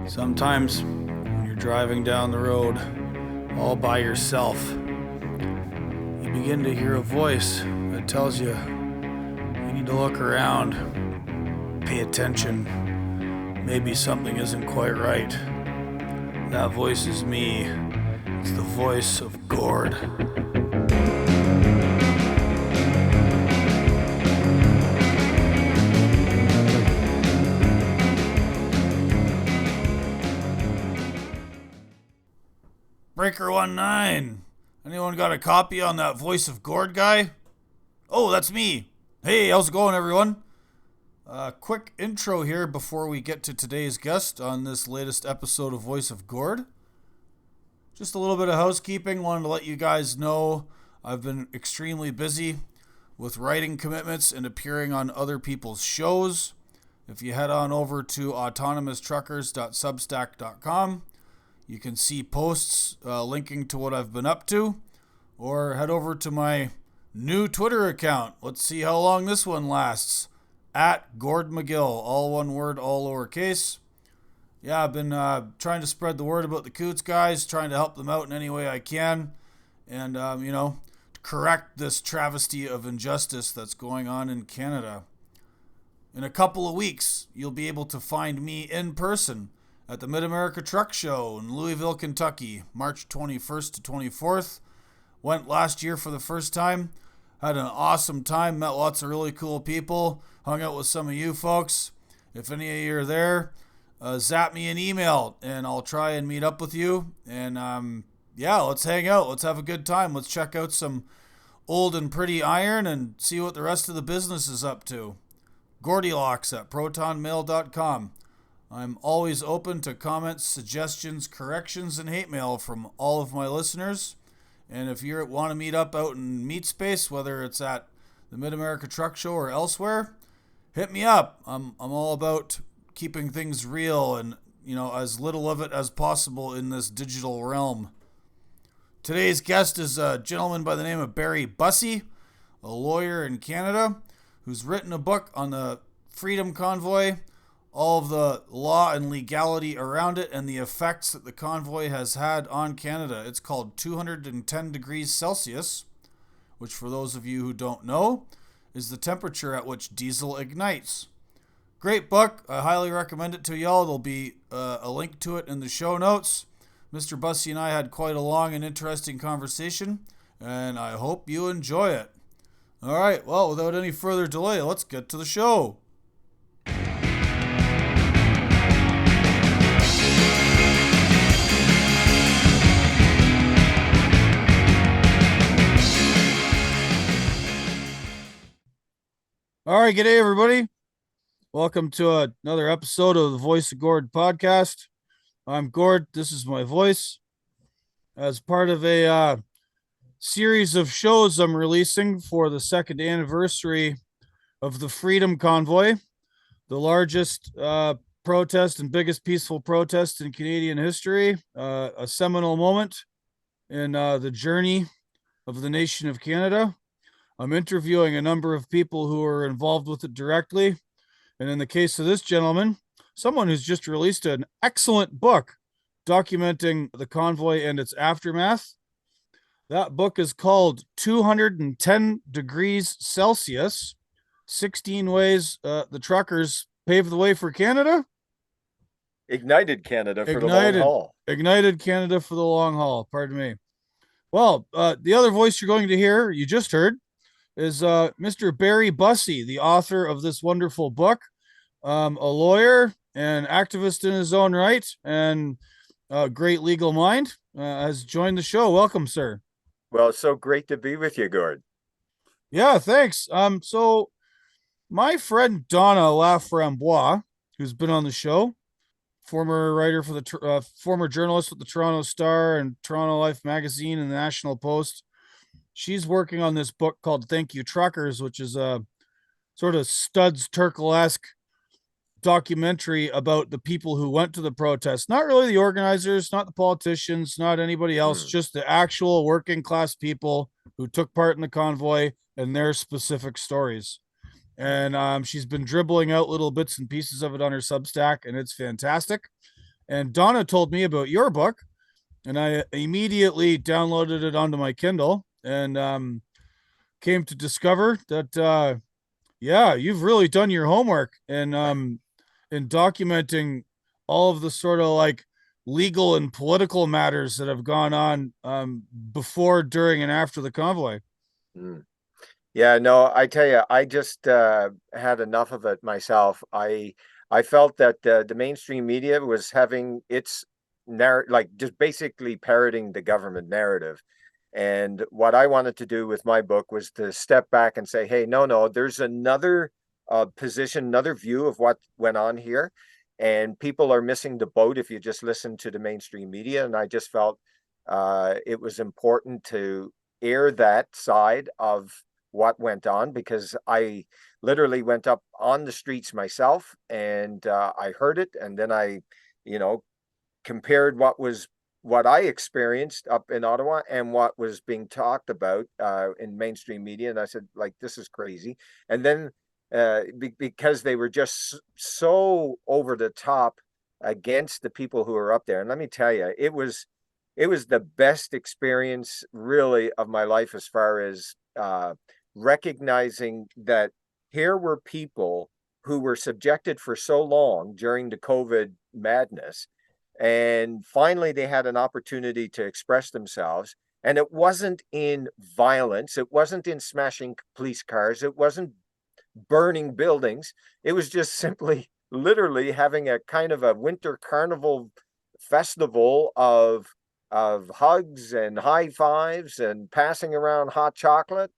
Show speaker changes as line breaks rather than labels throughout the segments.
Sometimes when you're driving down the road all by yourself, you begin to hear a voice that tells you need to look around, pay attention. Maybe something isn't quite right. That voice is me. It's the voice of Gord. Breaker 19. Anyone got a copy on that voice of Gord guy? Oh, that's me. Hey, how's it going, everyone? Quick intro here before we get to today's guest on this latest episode of Voice of Gord. Just a little bit of housekeeping. Wanted to let you guys know I've been extremely busy with writing commitments and appearing on other people's shows. If you head on over to autonomoustruckers.substack.com, you can see posts linking to what I've been up to, or head over to my new Twitter account. Let's see how long this one lasts. At Gord McGill, all one word, all lowercase. Yeah, I've been trying to spread the word about the Coots guys, trying to help them out in any way I can, and, to correct this travesty of injustice that's going on in Canada. In a couple of weeks, you'll be able to find me in person at the Mid-America Truck Show in Louisville, Kentucky, March 21st to 24th. Went last year for the first time. Had an awesome time, met lots of really cool people, hung out with some of you folks. If any of you are there, zap me an email and I'll try and meet up with you. And let's hang out. Let's have a good time. Let's check out some old and pretty iron and see what the rest of the business is up to. Gordilocks at protonmail.com. I'm always open to comments, suggestions, corrections, and hate mail from all of my listeners. And if you want to meet up out in meat space, whether it's at the Mid-America Truck Show or elsewhere, hit me up. I'm all about keeping things real and, as little of it as possible in this digital realm. Today's guest is a gentleman by the name of Barry Bussey, a lawyer in Canada, who's written a book on the Freedom Convoy, all of the law and legality around it, and the effects that the convoy has had on Canada. It's called 210 degrees Celsius, which for those of you who don't know, is the temperature at which diesel ignites. Great book. I highly recommend it to y'all. There'll be a link to it in the show notes. Mr. Bussey and I had quite a long and interesting conversation, and I hope you enjoy it. All right, well, without any further delay, let's get to the show. All right, g'day everybody. Welcome to another episode of the Voice of Gord podcast. I'm Gord. This is my voice. As part of a series of shows I'm releasing for the second anniversary of the Freedom Convoy, the largest protest and biggest peaceful protest in Canadian history, a seminal moment in the journey of the nation of Canada. I'm interviewing a number of people who are involved with it directly. And in the case of this gentleman, someone who's just released an excellent book documenting the convoy and its aftermath. That book is called 210 degrees Celsius, 16 ways the truckers paved the way for Canada.
Ignited Canada for the long haul.
Ignited Canada for the long haul. Pardon me. Well, the other voice you're going to hear, you just heard, is Mr. Barry Bussey, the author of this wonderful book, a lawyer and activist in his own right, and a great legal mind, has joined the show. Welcome, sir.
Well, it's so great to be with you, Gord.
Yeah, thanks. So my friend Donna Laframboise, who's been on the show, former writer for the former journalist with the Toronto Star and Toronto Life magazine and the National Post. She's working on this book called Thank You Truckers, which is a sort of Studs Terkel-esque documentary about the people who went to the protest. Not really the organizers, not the politicians, not anybody else, just the actual working class people who took part in the convoy and their specific stories. And she's been dribbling out little bits and pieces of it on her Substack, and it's fantastic. And Donna told me about your book, and I immediately downloaded it onto my Kindle and came to discover that yeah, you've really done your homework and in documenting all of the sort of like legal and political matters that have gone on before, during, and after the convoy.
Mm. Yeah, no, I tell you, I just had enough of it myself. I felt that the mainstream media was having its narrative, like just basically parroting the government narrative. And what I wanted to do with my book was to step back and say, hey, no, there's another position, another view of what went on here. And people are missing the boat if you just listen to the mainstream media. And I just felt it was important to air that side of what went on, because I literally went up on the streets myself and I heard it. And then I, you know, compared what I experienced up in Ottawa and what was being talked about in mainstream media. And I said, like, this is crazy. And then because they were just so over the top against the people who are up there. And let me tell you, it was the best experience really of my life, as far as recognizing that here were people who were subjected for so long during the COVID madness, and finally they had an opportunity to express themselves. And it wasn't in violence, it wasn't in smashing police cars, it wasn't burning buildings. It was just simply literally having a kind of a winter carnival festival of hugs and high fives and passing around hot chocolate,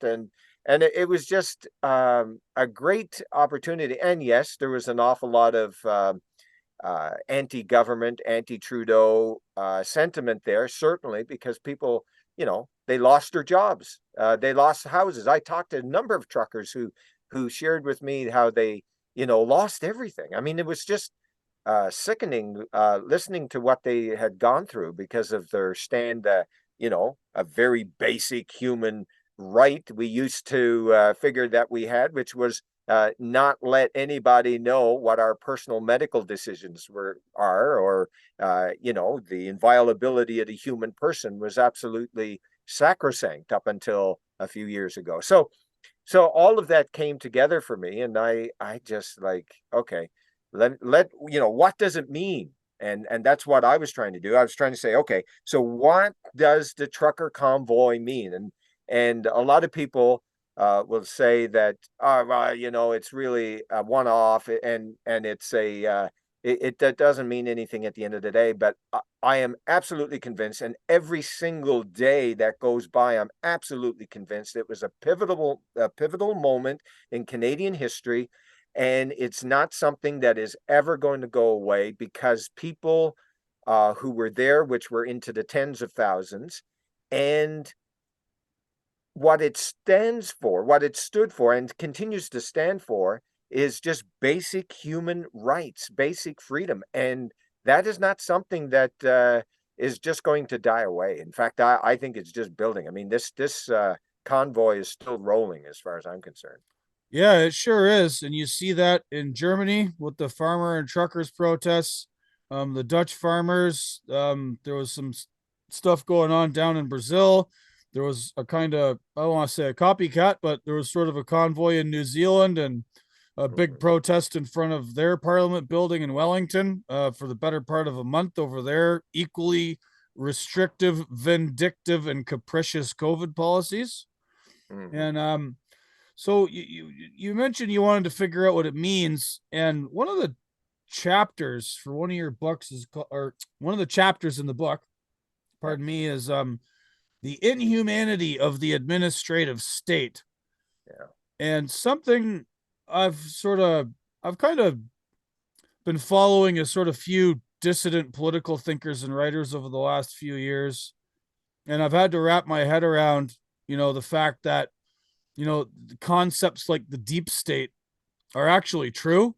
and it was just a great opportunity. And yes, there was an awful lot of anti-government, anti-Trudeau sentiment there, certainly, because people, they lost their jobs, they lost houses. I talked to a number of truckers who shared with me how they, lost everything. I mean, it was just sickening listening to what they had gone through because of their stand, a very basic human right we used to figure that we had, which was not let anybody know what our personal medical decisions are, or the inviolability of the human person was absolutely sacrosanct up until a few years ago. So all of that came together for me, and I just like, okay, let what does it mean? And that's what I was trying to do. I was trying to say, okay, so what does the trucker convoy mean? And a lot of people will say that, it's really a one-off, and it's that doesn't mean anything at the end of the day. But I am absolutely convinced, and every single day that goes by, I'm absolutely convinced it was a pivotal moment in Canadian history, and it's not something that is ever going to go away, because people who were there, which were into the tens of thousands, and what it stands for, what it stood for, and continues to stand for, is just basic human rights, basic freedom. And that is not something that is just going to die away. In fact, I think it's just building. I mean, this convoy is still rolling as far as I'm concerned.
Yeah, it sure is. And you see that in Germany with the farmer and truckers protests. The Dutch farmers, there was some stuff going on down in Brazil. There was a kind of, I don't want to say a copycat, but there was sort of a convoy in New Zealand and a big protest in front of their parliament building in Wellington for the better part of a month over their equally restrictive, vindictive, and capricious COVID policies.
Mm-hmm.
And so you mentioned you wanted to figure out what it means, and one of the chapters for one of your books is or one of the chapters in the book, pardon me, is the inhumanity of the administrative state.
Yeah.
And something I've kind of been following a sort of few dissident political thinkers and writers over the last few years, and I've had to wrap my head around, the fact that concepts like the deep state are actually true.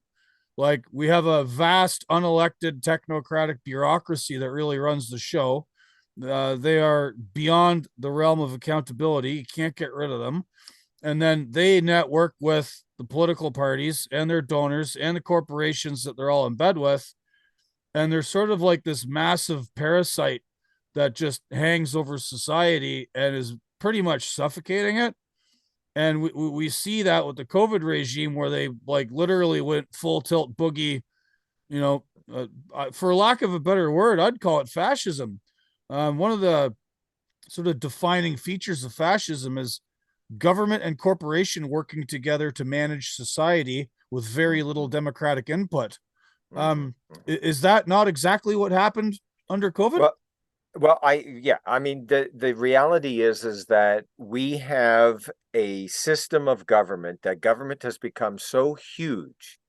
Like, we have a vast unelected technocratic bureaucracy that really runs the show. They are beyond the realm of accountability. You can't get rid of them. And then they network with the political parties and their donors and the corporations that they're all in bed with. and they're sort of like this massive parasite that just hangs over society and is pretty much suffocating it. And we see that with the COVID regime, where they like literally went full tilt boogie, you know, for lack of a better word, I'd call it fascism. One of the sort of defining features of fascism is government and corporation working together to manage society with very little democratic input. Is that not exactly what happened under COVID?
Well, I mean, the reality is that we have a system of government, that government has become so huge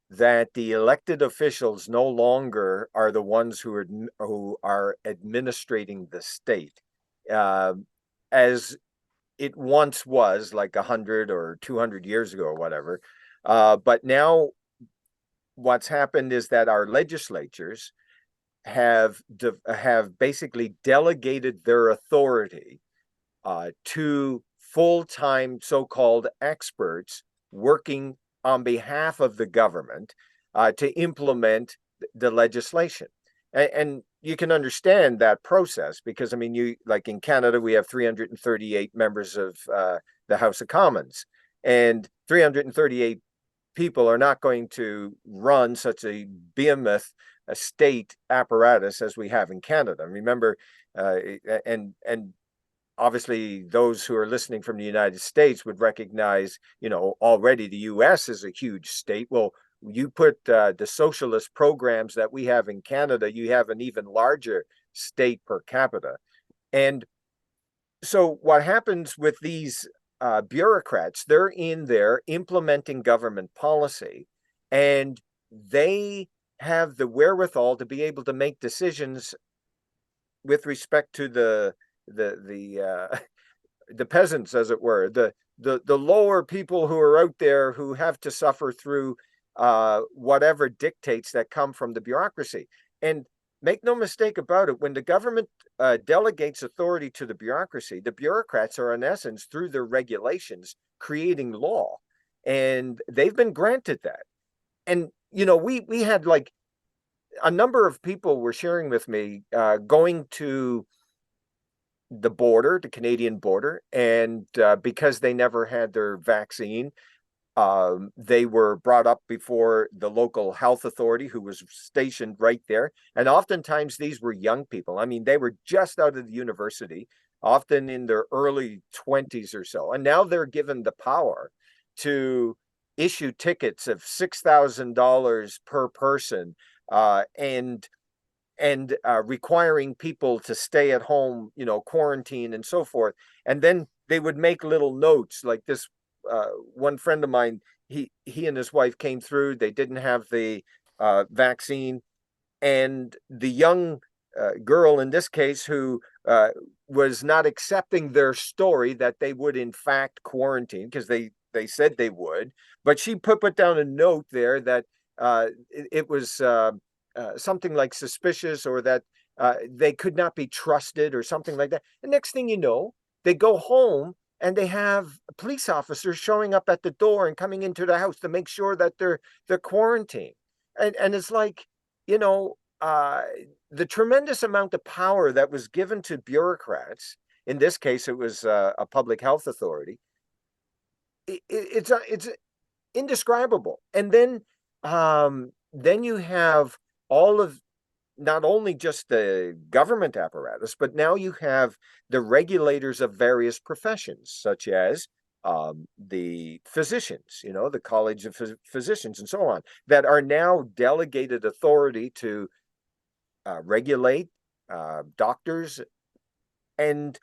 that the elected officials no longer are the ones who are administrating the state, as it once was, like 100 or 200 years ago or whatever. But now what's happened is that our legislatures have basically delegated their authority to full-time so-called experts working on behalf of the government to implement the legislation. And you can understand that process, because, I mean, you, like in Canada, we have 338 members of the House of Commons, and 338 people are not going to run such a behemoth a state apparatus as we have in Canada. Remember, and obviously those who are listening from the United States would recognize, already the US is a huge state. Well, you put the socialist programs that we have in Canada, you have an even larger state per capita. And so what happens with these bureaucrats, they're in there implementing government policy, and they have the wherewithal to be able to make decisions with respect to the peasants, as it were, the lower people who are out there who have to suffer through whatever dictates that come from the bureaucracy. And make no mistake about it, when the government delegates authority to the bureaucrats are, in essence, through their regulations, creating law, and they've been granted that. And we had, like, a number of people were sharing with me going to the border, the Canadian border, and because they never had their vaccine, they were brought up before the local health authority, who was stationed right there. And oftentimes these were young people. I mean, they were just out of the university, often in their early 20s or so. And now they're given the power to issue tickets of $6,000 per person, and requiring people to stay at home, quarantine and so forth. And then they would make little notes like this. One friend of mine, he and his wife came through. They didn't have the vaccine, and the young girl in this case, who was not accepting their story that they would in fact quarantine, because they said they would, but she put down a note there that it was something like suspicious, or that they could not be trusted, or something like that. And next thing you know, they go home and they have police officers showing up at the door and coming into the house to make sure that they're quarantined. And it's like, the tremendous amount of power that was given to bureaucrats. In this case, it was a public health authority. It's indescribable. And then you have all of, not only just the government apparatus, but now you have the regulators of various professions, such as the physicians, the College of Physicians and so on, that are now delegated authority to regulate doctors. And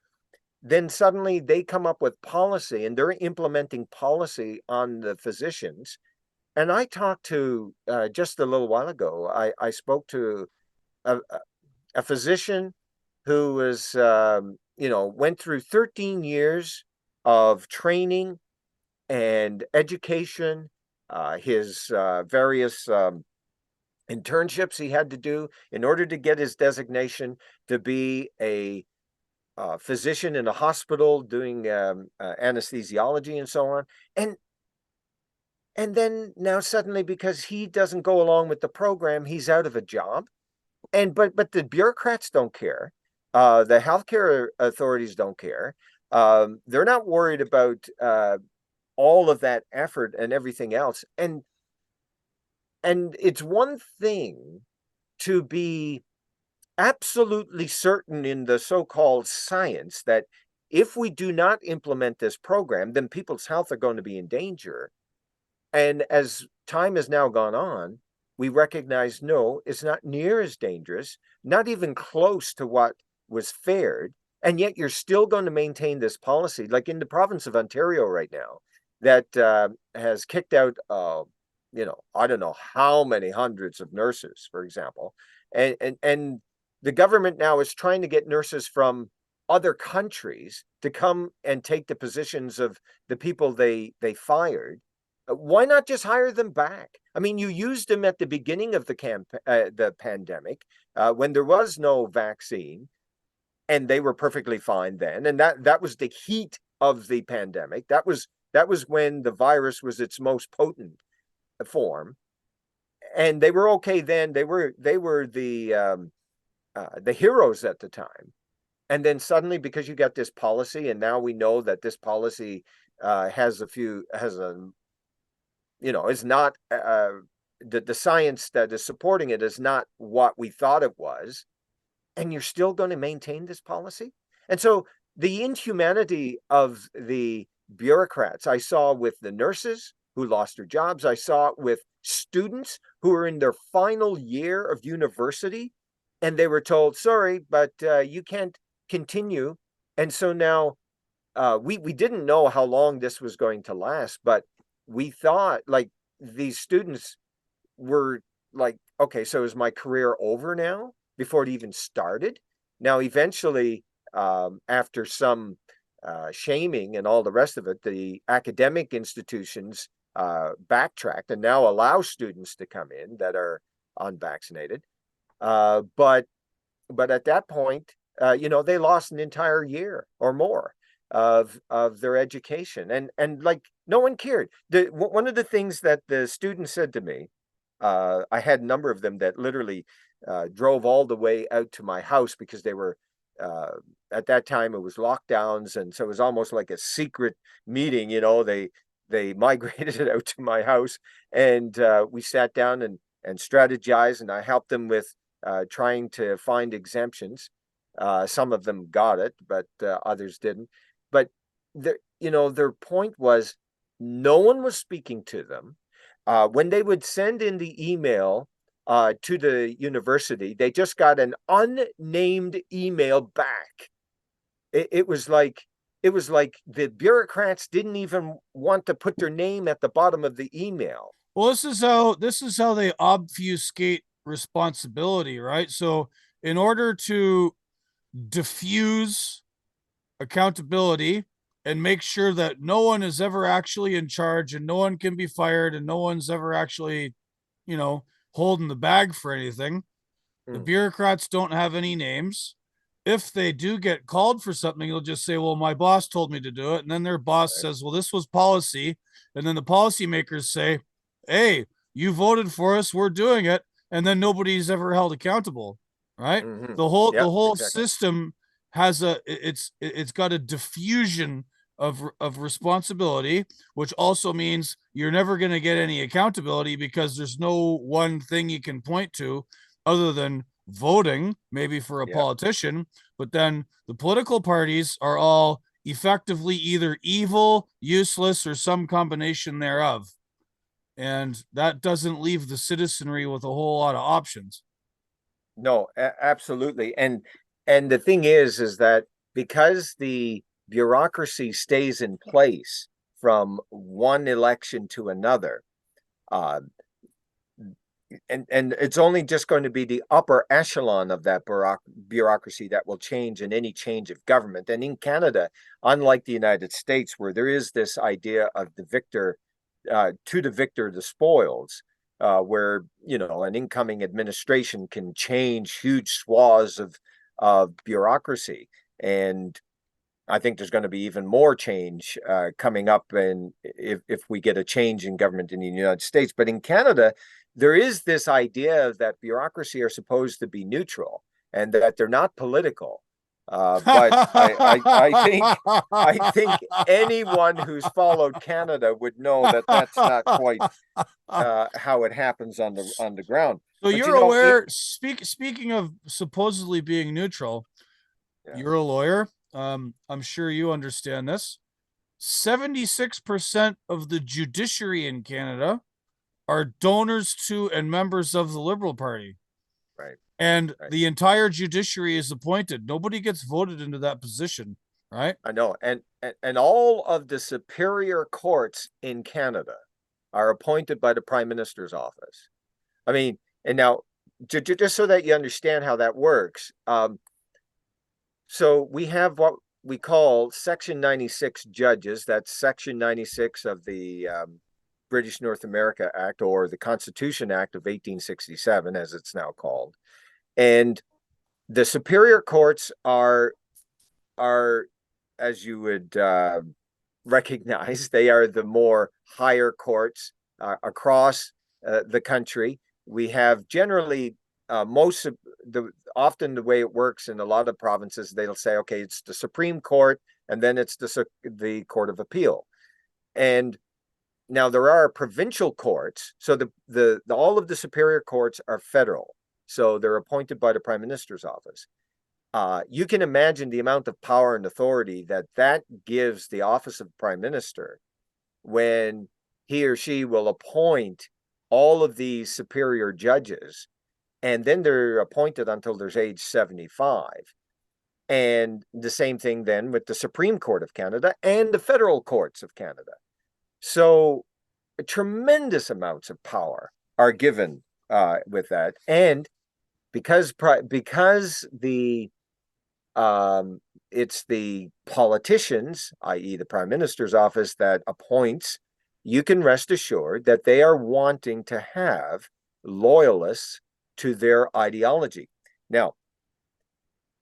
then suddenly they come up with policy, and they're implementing policy on the physicians. And I talked to, just a little while ago, I spoke to a physician who was, went through 13 years of training and education, his various internships he had to do in order to get his designation to be a physician in a hospital doing anesthesiology and so on. And then now suddenly, because he doesn't go along with the program, he's out of a job. but the bureaucrats don't care. The healthcare authorities don't care. They're not worried about all of that effort and everything else. And it's one thing to be absolutely certain in the so-called science that if we do not implement this program, then people's health are going to be in danger. And as time has now gone on, we recognize, no, it's not near as dangerous, not even close to what was feared. And yet you're still going to maintain this policy, like in the province of Ontario right now, that has kicked out, I don't know how many hundreds of nurses, for example. And the government now is trying to get nurses from other countries to come and take the positions of the people they fired. Why not just hire them back? I mean, you used them at the beginning of the pandemic, when there was no vaccine, and they were perfectly fine then. And that was the heat of the pandemic. That was when the virus was its most potent form, and they were okay then. They were the heroes at the time. And then suddenly, because you got this policy, and now we know that this policy is not the science that is supporting it is not what we thought it was, and you're still going to maintain this policy. And so the inhumanity of the bureaucrats I saw with the nurses who lost their jobs. I saw it with students who are in their final year of university, and they were told, sorry, but you can't continue. And so now we didn't know how long this was going to last, but we thought, like, these students were like, okay, so is my career over now before it even started? Now, eventually, after some shaming and all the rest of it, the academic institutions backtracked and now allow students to come in that are unvaccinated. But at that point, they lost an entire year or more of their education, and like no one cared. One of the things that the students said to me, I had a number of them that literally drove all the way out to my house because they were at that time it was lockdowns, and so it was almost like a secret meeting. They migrated it out to my house, and we sat down and strategized, and I helped them with trying to find exemptions. Some of them got it, but others didn't. But their point was no one was speaking to them. When they would send in the email to the university, they just got an unnamed email back. It was like the bureaucrats didn't even want to put their name at the bottom of the email.
Well, this is how they obfuscate responsibility, right? So in order to diffuse accountability and make sure that no one is ever actually in charge and no one can be fired and no one's ever actually, holding the bag for anything, the bureaucrats don't have any names. If they do get called for something, they'll just say, well, my boss told me to do it. And then their boss says, well, this was policy. And then the policymakers say, hey, you voted for us, we're doing it. And then nobody's ever held accountable, right? The whole
exactly.
system has it's got a diffusion of responsibility, which also means you're never going to get any accountability because there's no one thing you can point to other than voting maybe for a politician. But then the political parties are all effectively either evil, useless, or some combination thereof, and that doesn't leave the citizenry with a whole lot of options.
No, absolutely. And the thing is that because the bureaucracy stays in place from one election to another, and it's only just going to be the upper echelon of that bureaucracy that will change in any change of government. And in Canada, unlike the United States, where there is this idea of the victor, to the victor, the spoils, where an incoming administration can change huge swaths of bureaucracy. And I think there's going to be even more change coming up, and if we get a change in government in the United States. But in Canada, there is this idea that bureaucracy are supposed to be neutral and that they're not political. But I think anyone who's followed Canada would know that that's not quite how it happens on the ground.
So
But
you're aware. Speaking of supposedly being neutral,
yeah.
you're a lawyer. I'm sure you understand this. 76% of the judiciary in Canada are donors to and members of the Liberal Party.
Right.
And
Right.
the entire judiciary is appointed. Nobody gets voted into that position, right?
I know. And all of the superior courts in Canada are appointed by the Prime Minister's office. I mean, and now just so that you understand how that works, so we have what we call Section 96 judges. That's Section 96 of the British North America Act, or the Constitution Act of 1867, as it's now called. And the superior courts are, as you would recognize, they are the more higher courts across the country. We have generally most of often the way it works in a lot of provinces, they'll say, okay, it's the Supreme Court, and then it's the Court of Appeal. And now there are provincial courts. So the all of the superior courts are federal. So they're appointed by the Prime Minister's office. You can imagine the amount of power and authority that gives the office of Prime Minister when he or she will appoint all of these superior judges, and then they're appointed until there's age 75. And the same thing then with the Supreme Court of Canada and the federal courts of Canada. So tremendous amounts of power are given with that. And because the it's the politicians, i.e. the Prime Minister's office, that appoints, you can rest assured that they are wanting to have loyalists to their ideology. Now,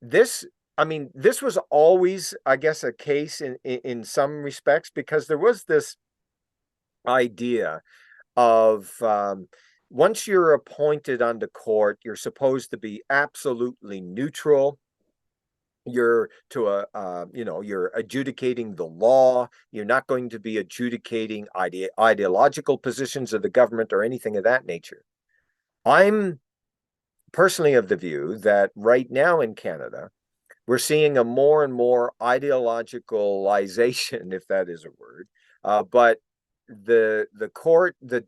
this was always, I guess, a case in some respects, because there was this idea of once you're appointed on the court, you're supposed to be absolutely neutral. You're you're adjudicating the law. You're not going to be adjudicating ideological positions of the government or anything of that nature. I'm personally of the view that right now in Canada, we're seeing a more and more ideologicalization, if that is a word. But the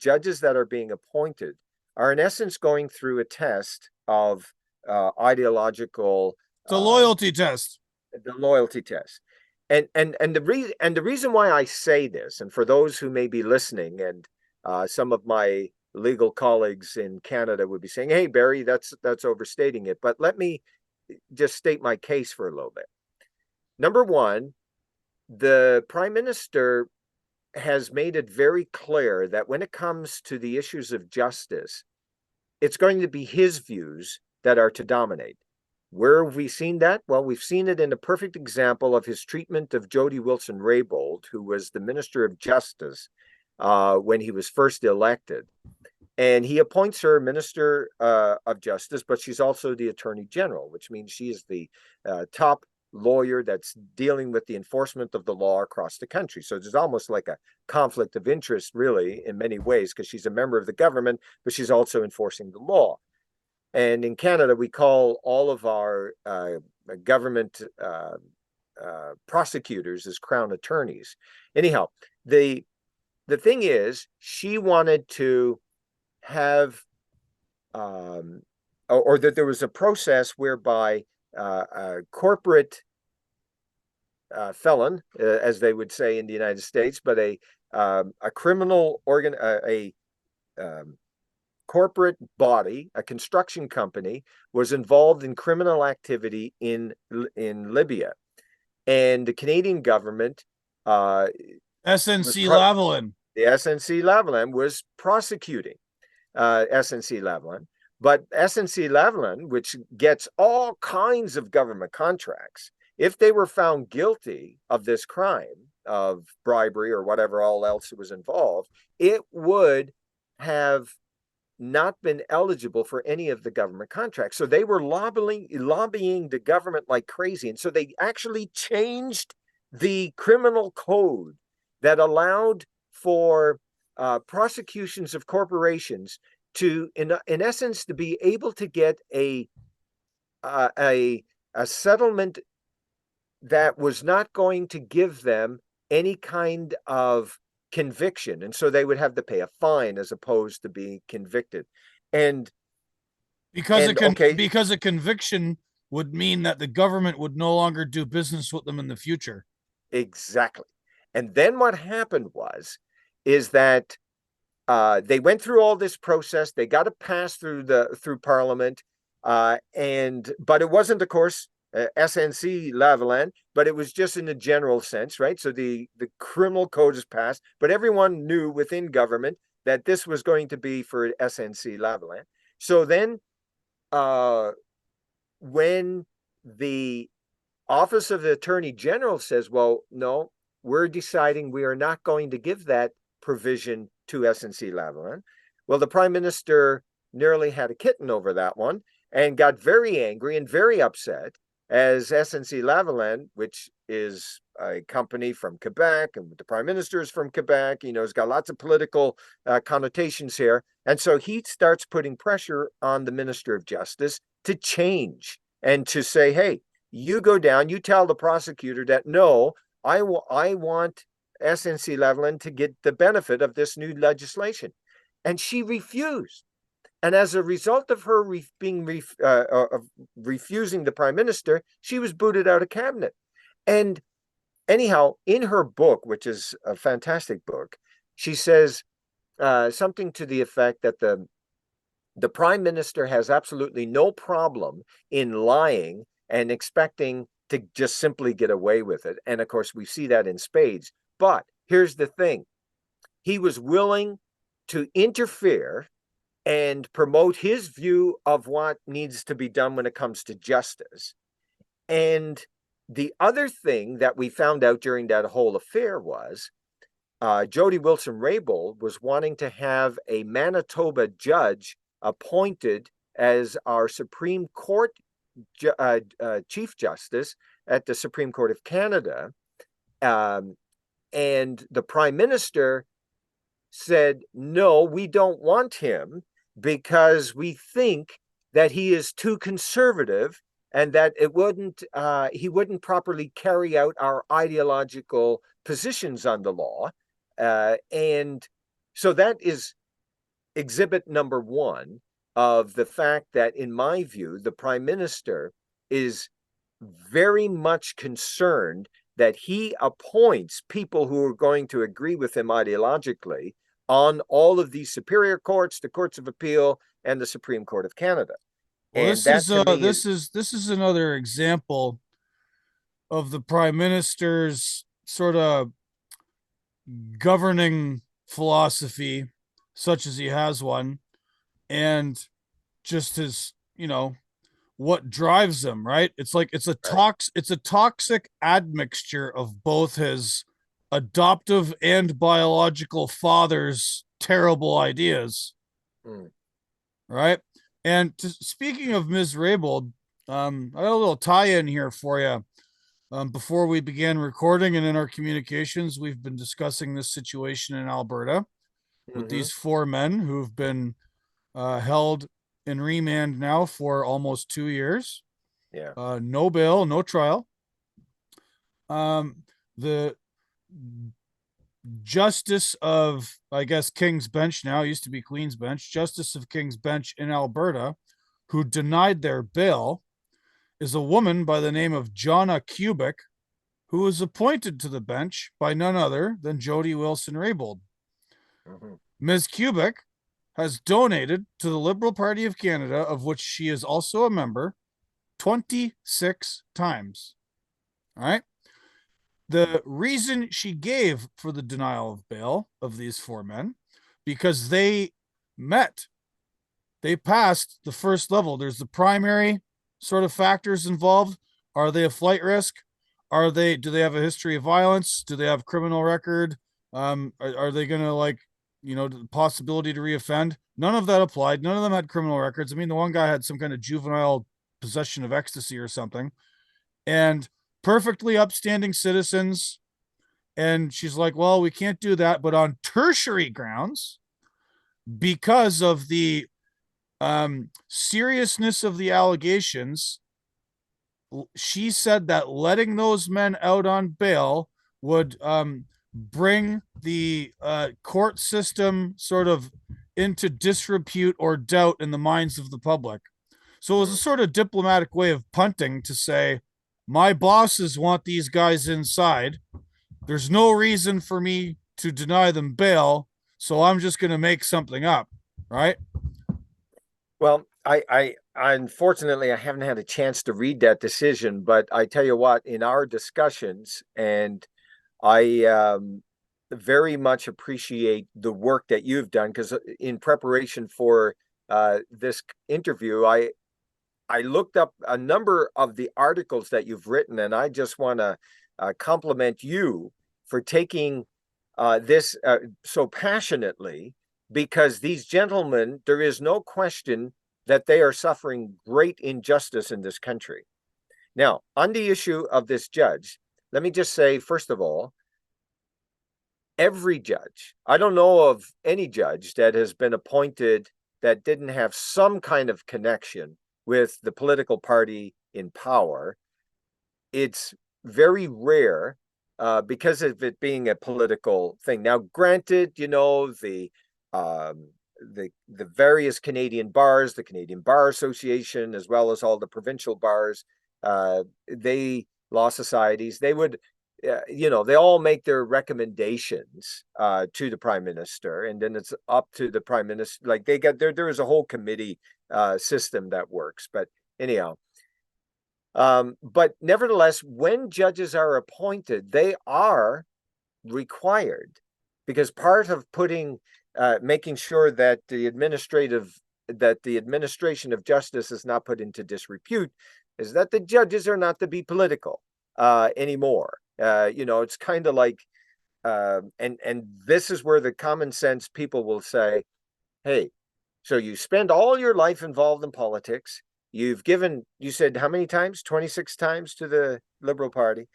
judges that are being appointed are in essence going through a test of ideological.
The loyalty test.
The loyalty test. And the reason why I say this, and for those who may be listening, and some of my legal colleagues in Canada would be saying, "Hey, Barry, that's overstating it." But let me just state my case for a little bit. Number one, the Prime Minister has made it very clear that when it comes to the issues of justice, it's going to be his views that are to dominate. Where have we seen that? Well, we've seen it in a perfect example of his treatment of Jody Wilson-Raybould, who was the Minister of Justice when he was first elected. And he appoints her Minister of Justice, but she's also the Attorney General, which means she is the top lawyer that's dealing with the enforcement of the law across the country. So there's almost like a conflict of interest, really, in many ways, because she's a member of the government, but she's also enforcing the law. And in Canada, we call all of our government prosecutors as crown attorneys. Anyhow, the thing is, she wanted to have, or that there was a process whereby a corporate felon, as they would say in the United States, but a criminal corporate body, a construction company, was involved in criminal activity in Libya, and the Canadian government,
SNC-Lavalin.
The SNC-Lavalin was prosecuting SNC-Lavalin, but SNC-Lavalin, which gets all kinds of government contracts, if they were found guilty of this crime of bribery or whatever all else was involved, it would have not been eligible for any of the government contracts. So they were lobbying the government like crazy. And so they actually changed the criminal code that allowed for prosecutions of corporations to, in essence, to be able to get a settlement that was not going to give them any kind of conviction. And so they would have to pay a fine as opposed to being convicted. And okay,
because a conviction would mean that the government would no longer do business with them in the future.
exactly. And then what happened is that they went through all this process. They got to pass through Parliament, but it wasn't, of course, SNC Lavalin, but it was just in a general sense, right? So the criminal code is passed, but everyone knew within government that this was going to be for SNC Lavalin. So then, when the Office of the Attorney General says, well, no, we're deciding we are not going to give that provision to SNC Lavalin. Well, the Prime Minister nearly had a kitten over that one and got very angry and very upset, as SNC Lavalin, which is a company from Quebec, and the Prime Minister is from Quebec, has got lots of political connotations here. And so he starts putting pressure on the Minister of Justice to change and to say, hey, you go down, you tell the prosecutor that, no, I want SNC Lavalin to get the benefit of this new legislation. And she refused. And as a result of her refusing the Prime Minister, she was booted out of cabinet. And anyhow, in her book, which is a fantastic book, she says something to the effect that the Prime Minister has absolutely no problem in lying and expecting to just simply get away with it. And of course, we see that in spades. But here's the thing. He was willing to interfere and promote his view of what needs to be done when it comes to justice. And the other thing that we found out during that whole affair was Jody Wilson-Raybould was wanting to have a Manitoba judge appointed as our Supreme Court Chief Justice at the Supreme Court of Canada. And the Prime Minister said, no, we don't want him because we think that he is too conservative and that he wouldn't properly carry out our ideological positions on the law. And so that is exhibit number one of the fact that, in my view, the Prime Minister is very much concerned that he appoints people who are going to agree with him ideologically on all of these superior courts, the courts of appeal, and the Supreme Court of Canada.
Well, and this is another example of the Prime Minister's sort of governing philosophy, such as he has one, and just his, what drives him, right? It's a toxic admixture of both his adoptive and biological father's terrible ideas. Right? And speaking of Ms. Raybould, I have a little tie-in here for you. Before we began recording and in our communications, we've been discussing this situation in Alberta with these four men who've been held in remand now for almost 2 years.
Yeah.
No bail, no trial. The Justice of, I guess, King's Bench now, used to be Queen's Bench, Justice of King's Bench in Alberta, who denied their bail, is a woman by the name of Jonna Kubik, who was appointed to the bench by none other than Jody Wilson-Raybould. Ms. Kubik has donated to the Liberal Party of Canada, of which she is also a member, 26 times. All right. The reason she gave for the denial of bail of these four men, because they passed the first level. There's the primary sort of factors involved. Are they a flight risk? Do they have a history of violence? Do they have criminal record? Are they going to the possibility to reoffend. None of that applied. None of them had criminal records. I mean, the one guy had some kind of juvenile possession of ecstasy or something, and perfectly upstanding citizens. And she's like, well, we can't do that, but on tertiary grounds, because of the seriousness of the allegations, she said that letting those men out on bail would bring the court system sort of into disrepute or doubt in the minds of the public. So it was a sort of diplomatic way of punting to say, my bosses want these guys inside. There's no reason for me to deny them bail, so I'm just going to make something up, right?
Well, I unfortunately I haven't had a chance to read that decision, but I tell you what, in our discussions, and I very much appreciate the work that you've done, because in preparation for this interview, I looked up a number of the articles that you've written, and I just want to compliment you for taking this so passionately, because these gentlemen, there is no question that they are suffering great injustice in this country. Now, on the issue of this judge, let me just say, first of all, every judge, I don't know of any judge that has been appointed that didn't have some kind of connection with the political party in power. It's very rare because of it being a political thing. Now, granted, the various Canadian bars, the Canadian Bar Association, as well as all the provincial bars, law societies, they would, they all make their recommendations to the Prime Minister, and then it's up to the Prime Minister. Like there is a whole committee system that works. But anyhow, but nevertheless, when judges are appointed, they are required, because part of making sure that the administration of justice is not put into disrepute is that the judges are not to be political anymore. It's kind of like, and this is where the common sense people will say, hey, so you spend all your life involved in politics. You said how many times? 26 times to the Liberal Party.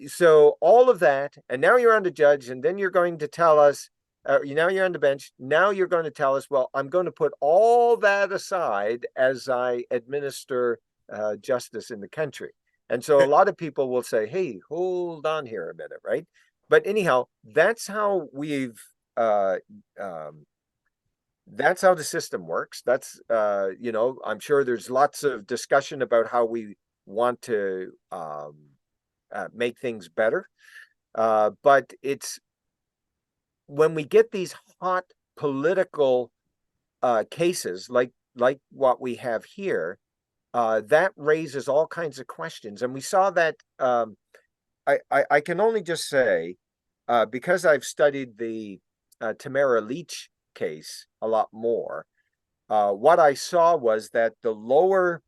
So all of that, and now you're on the judge, and then you're going to tell us, now you're on the bench. Now you're going to tell us, well, I'm going to put all that aside as I administer justice in the country. And so a lot of people will say, hey, hold on here a minute, right? But anyhow, that's how that's how the system works. That's, I'm sure there's lots of discussion about how we want to make things better. But it's when we get these hot political cases like what we have here, that raises all kinds of questions. And we saw that, I can only just say, because I've studied the Tamara Leach case a lot more, what I saw was that the lower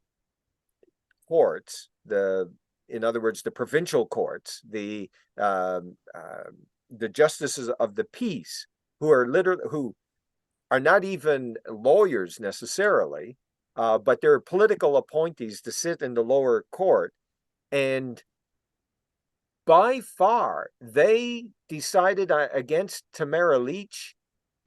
courts, in other words, the provincial courts, the justices of the peace, who are not even lawyers necessarily, but they're political appointees to sit in the lower court, and by far they decided against Tamara Leach.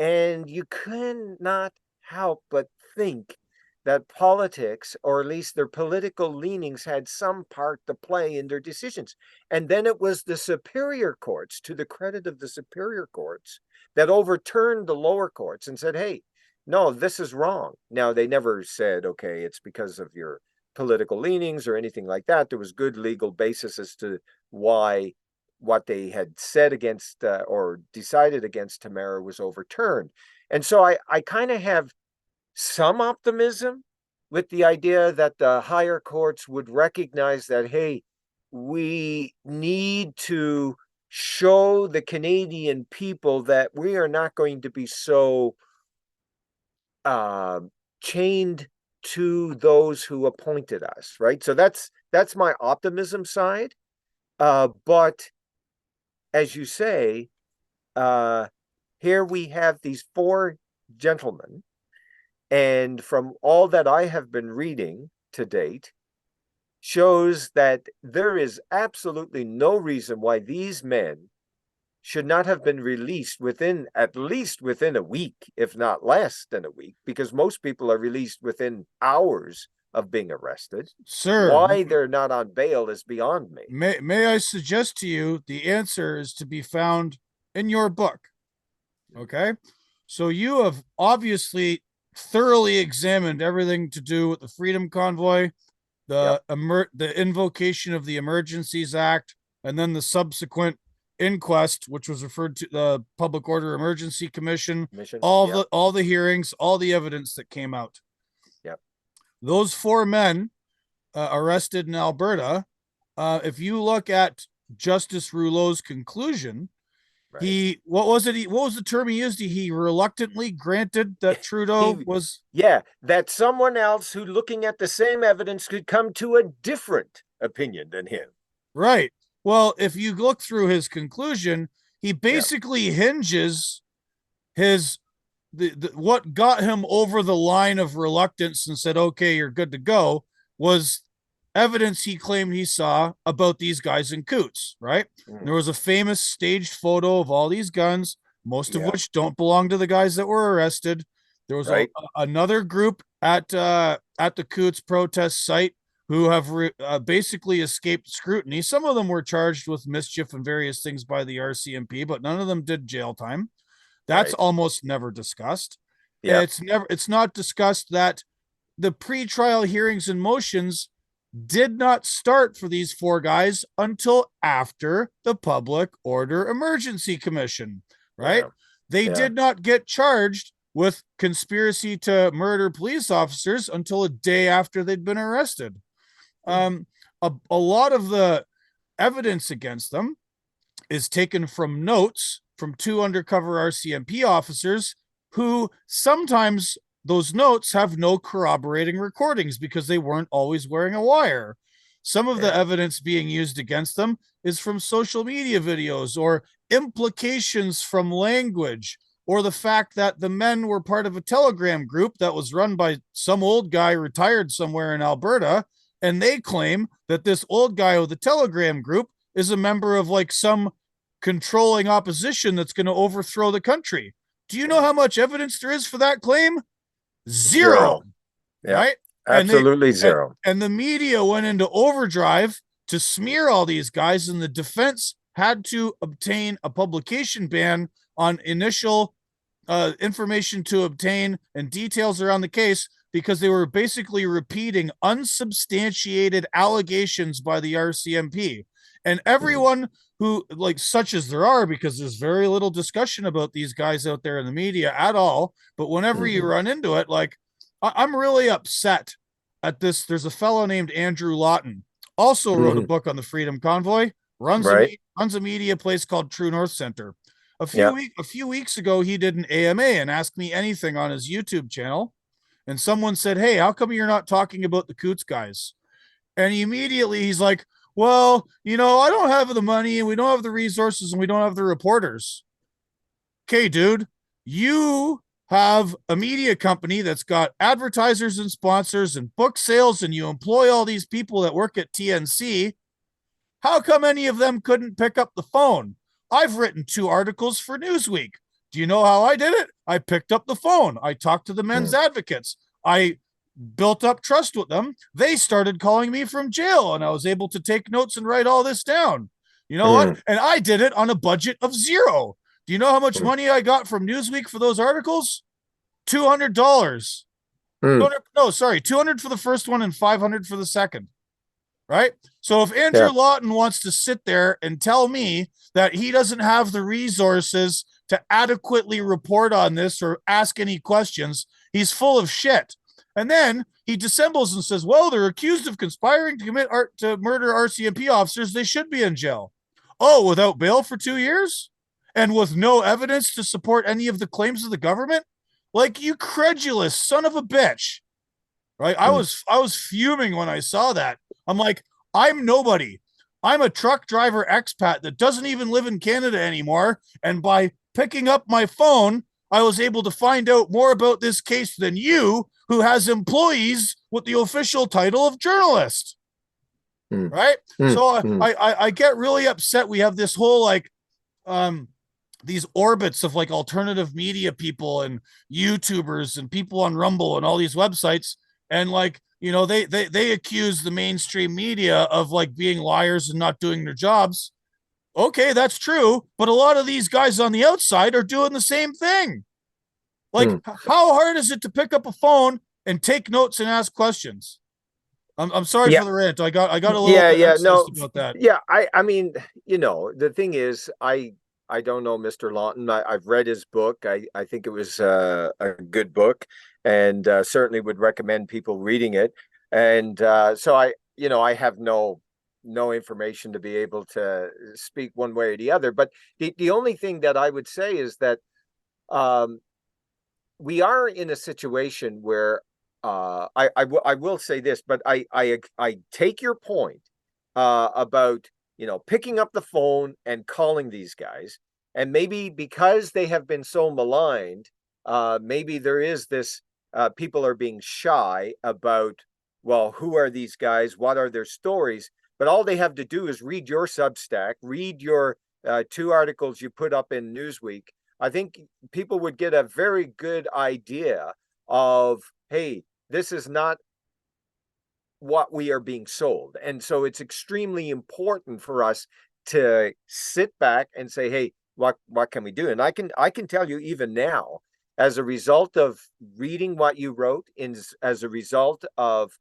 And you could not help but think that politics, or at least their political leanings, had some part to play in their decisions. And then it was the superior courts, to the credit of the superior courts, that overturned the lower courts and said, hey, no, this is wrong. Now, they never said, okay, it's because of your political leanings or anything like that. There was good legal basis as to why what they had said against or decided against Tamara was overturned. And so I kind of have some optimism with the idea that the higher courts would recognize that, hey, we need to show the Canadian people that we are not going to be so chained to those who appointed us, right? So that's my optimism side. But as you say, here we have these four gentlemen, and from all that I have been reading to date, shows that there is absolutely no reason why these men should not have been released at least within a week, if not less than a week, because most people are released within hours of being arrested.
Sir,
why they're not on bail is beyond me.
May I suggest to you the answer is to be found in your book. Okay? So you have obviously thoroughly examined everything to do with the Freedom Convoy, the invocation of the Emergencies Act, and then the subsequent inquest, which was referred to the Public Order Emergency Commission, all the hearings, all the evidence that came out.
Yep.
Those four men arrested in Alberta, if you look at Justice Rouleau's conclusion, right. What was the term he used? He reluctantly granted that Trudeau was...
Yeah, that someone else who, looking at the same evidence, could come to a different opinion than him.
Right. Well, if you look through his conclusion, he basically hinges his what got him over the line of reluctance and said, okay, you're good to go, was evidence he claimed he saw about these guys in coots, right? There was a famous staged photo of all these guns, most of which don't belong to the guys that were arrested. There was another group at the Coots protest site who have basically escaped scrutiny. Some of them were charged with mischief and various things by the RCMP, but none of them did jail time. That's almost never discussed. Yeah. It's not discussed that the pre-trial hearings and motions did not start for these four guys until after the Public Order Emergency Commission, right? Yeah. They did not get charged with conspiracy to murder police officers until a day after they'd been arrested. A lot of the evidence against them is taken from notes from two undercover RCMP officers who sometimes those notes have no corroborating recordings because they weren't always wearing a wire. Some of the evidence being used against them is from social media videos or implications from language, or the fact that the men were part of a Telegram group that was run by some old guy retired somewhere in Alberta, and they claim that this old guy with the Telegram group is a member of like some controlling opposition that's going to overthrow the country. Do you know how much evidence there is for that claim? Zero. Right?
Absolutely zero.
And the media went into overdrive to smear all these guys, and the defense had to obtain a publication ban on initial information to obtain and details around the case, because they were basically repeating unsubstantiated allegations by the RCMP. And everyone who, like, such as there are, because there's very little discussion about these guys out there in the media at all, but whenever you run into it, like, I'm really upset at this. There's a fellow named Andrew Lawton, also wrote a book on the Freedom Convoy, runs a media place called True North Center. A few weeks ago, he did an AMA and asked me anything on his YouTube channel. And someone said, hey, how come you're not talking about the Coots guys? And he's like, well, I don't have the money, and we don't have the resources, and we don't have the reporters. Okay, dude, you have a media company that's got advertisers and sponsors and book sales, and you employ all these people that work at TNC. How come any of them couldn't pick up the phone? I've written 2 articles for Newsweek. Do you know how I did it? I picked up the phone. I talked to the men's advocates. I built up trust with them. They started calling me from jail, and I was able to take notes and write all this down. You know what? And I did it on a budget of $0. Do you know how much money I got from Newsweek for those articles? $200. $200 for the first one and $500 for the second. Right? So if Andrew Lawton wants to sit there and tell me that he doesn't have the resources to adequately report on this or ask any questions, he's full of shit. And then he dissembles and says, well, they're accused of conspiring to murder RCMP officers. They should be in jail. Oh, without bail for 2 years? And with no evidence to support any of the claims of the government? Like, you credulous son of a bitch. Right? I was fuming when I saw that. I'm like, I'm nobody. I'm a truck driver expat that doesn't even live in Canada anymore. And by picking up my phone, I was able to find out more about this case than you, who has employees with the official title of journalist. Right? So I get really upset. We have this whole like these orbits of like alternative media people and YouTubers and people on Rumble and all these websites, and like, you know, they accuse the mainstream media of like being liars and not doing their jobs. Okay, that's true, but a lot of these guys on the outside are doing the same thing. Like, how hard is it to pick up a phone and take notes and ask questions? I'm sorry for the rant. I got a little about that.
Yeah, I mean, you know, the thing is, I don't know Mr. Lawton. I've read his book. I think it was a good book, and certainly would recommend people reading it. And so I have no information to be able to speak one way or the other. But the only thing that I would say is that we are in a situation where I will say this, but I take your point about, you know, picking up the phone and calling these guys, and maybe because they have been so maligned, maybe there is this people are being shy about, well, who are these guys? What are their stories? But all they have to do is read your Substack, read your 2 articles you put up in Newsweek. I think people would get a very good idea of, hey, this is not what we are being sold. And so it's extremely important for us to sit back and say, hey, what can we do? And I can tell you even now, as a result of reading what you wrote, as a result of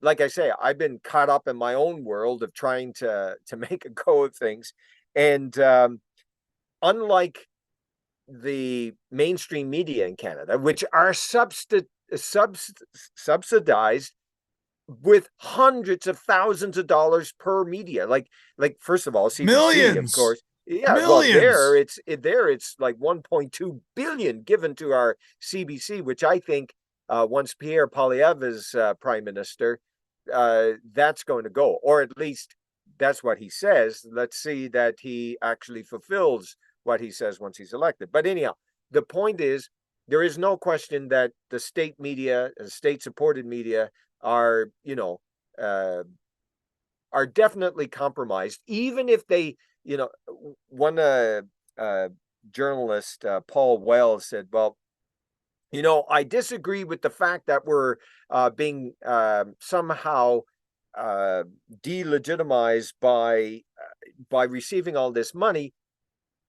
like I say, I've been caught up in my own world of trying to make a go of things. And unlike the mainstream media in Canada, which are subsidized with hundreds of thousands of dollars per media, like first of all, CBC,
millions,
of course. Yeah,
millions.
Well, it's like 1.2 billion given to our CBC, which I think once Pierre Poilievre is prime minister, that's going to go, or at least that's what he says. Let's see that he actually fulfills what he says once he's elected. But anyhow, the point is, there is no question that the state media and state-supported media are, you know, are definitely compromised, even if they, you know, one journalist, Paul Wells, said, well, you know, I disagree with the fact that we're being somehow delegitimized by receiving all this money.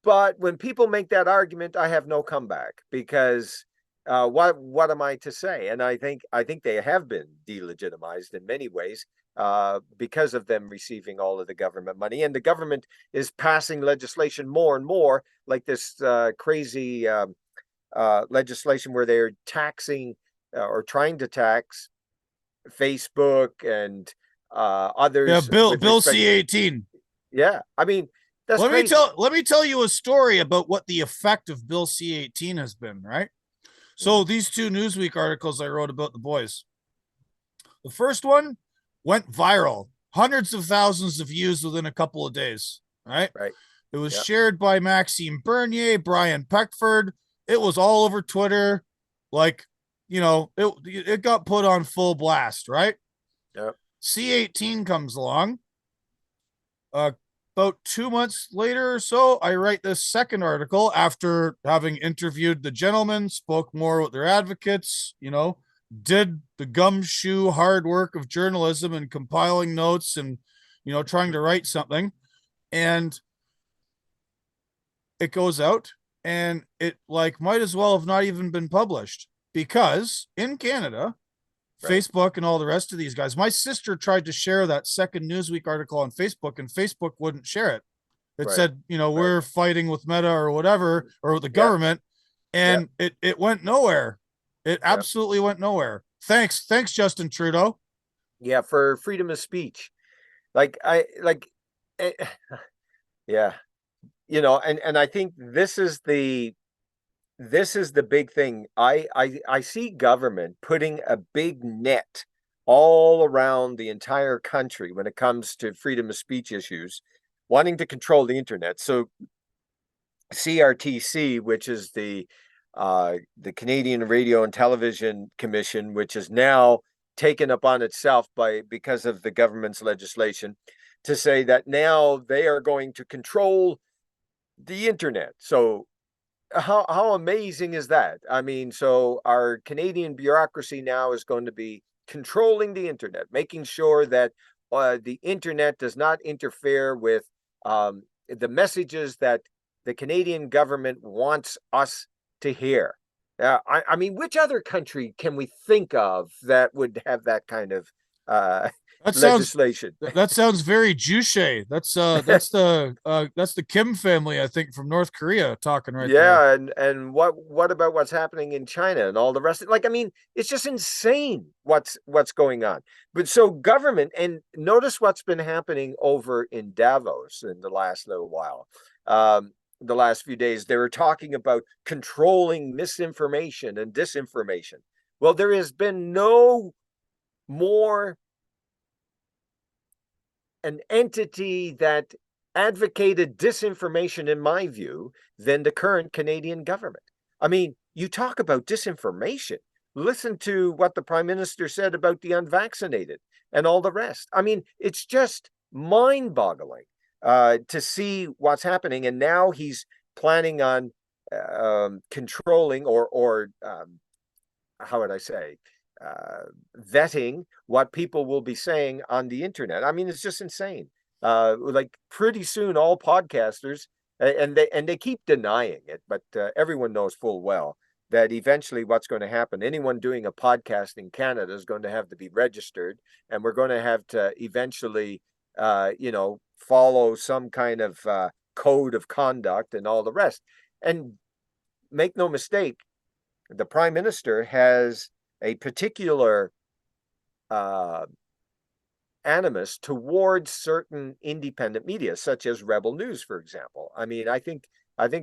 But when people make that argument, I have no comeback, because what am I to say? And I think they have been delegitimized in many ways because of them receiving all of the government money. And the government is passing legislation more and more, like this crazy legislation where they're taxing or trying to tax Facebook and others.
Yeah, Bill C-18.
Yeah, I mean, that's crazy.
Let me tell you a story about what the effect of Bill C-18 has been, right? So these 2 Newsweek articles I wrote about the boys. The first one went viral, hundreds of thousands of views within a couple of days, right?
Right.
It was shared by Maxime Bernier, Brian Peckford. It was all over Twitter. Like, you know, it got put on full blast, right?
Yep.
C-18 comes along. About 2 months later or so, I write this second article after having interviewed the gentlemen, spoke more with their advocates, you know, did the gumshoe hard work of journalism and compiling notes and, you know, trying to write something. And it goes out, and it like might as well have not even been published, because in Canada, Facebook and all the rest of these guys. My sister tried to share that second Newsweek article on Facebook, and Facebook wouldn't share it. It said, you know, we're fighting with Meta or whatever, or with the government, and it went nowhere. It absolutely went nowhere. Thanks, Justin Trudeau.
Yeah, for freedom of speech. Yeah, you know, and I think this is the big thing. I see government putting a big net all around the entire country when it comes to freedom of speech issues, wanting to control the internet. So CRTC, which is the Canadian Radio and Television Commission, which is now taken upon itself because of the government's legislation to say that now they are going to control the internet. So how amazing is that? I mean, so our Canadian bureaucracy now is going to be controlling the internet, making sure that the internet does not interfere with the messages that the Canadian government wants us to hear. I mean, which other country can we think of that would have that kind of
That sounds
legislation?
that sounds very Juche. That's the Kim family, I think, from North Korea talking right there.
Yeah, and what about what's happening in China and all the rest? Like, I mean, it's just insane what's going on. But so government, and notice what's been happening over in Davos in the last little while. The last few days, they were talking about controlling misinformation and disinformation. Well, there has been no more an entity that advocated disinformation, in my view, than the current Canadian government. I mean, you talk about disinformation. Listen to what the Prime Minister said about the unvaccinated and all the rest. I mean, it's just mind-boggling to see what's happening. And now he's planning on controlling or how would I say, vetting what people will be saying on the internet. I mean, it's just insane. Like pretty soon, all podcasters, and they keep denying it, but everyone knows full well that eventually what's going to happen, anyone doing a podcast in Canada is going to have to be registered, and we're going to have to eventually, follow some kind of code of conduct and all the rest. And make no mistake, the Prime Minister has a particular animus towards certain independent media, such as Rebel News, for example. I mean, I think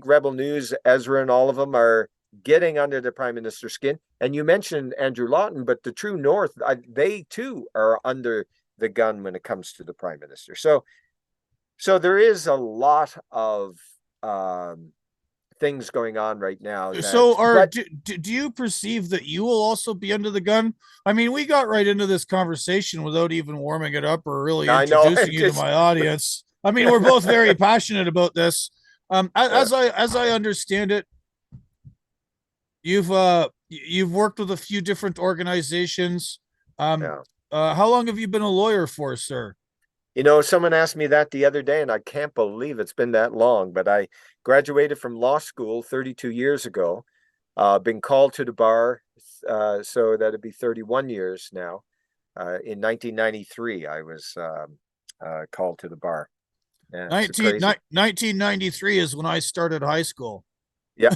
Rebel News, Ezra, and all of them are getting under the Prime Minister's skin. And you mentioned Andrew Lawton, but the True North, they too are under the gun when it comes to the Prime Minister. So there is a lot of things going on right now.
Do you perceive that you will also be under the gun? I mean, we got right into this conversation without even warming it up or really introducing you to my audience. I mean, we're both very passionate about this. As I understand it, you've worked with a few different organizations. How long have you been a lawyer for, sir?
Someone asked me that the other day, and I can't believe it's been that long, but I graduated from law school 32 years ago, been called to the bar, so that'd be 31 years now. In 1993, I was called to the bar.
Yeah, 1993 is when I started high school.
Yeah.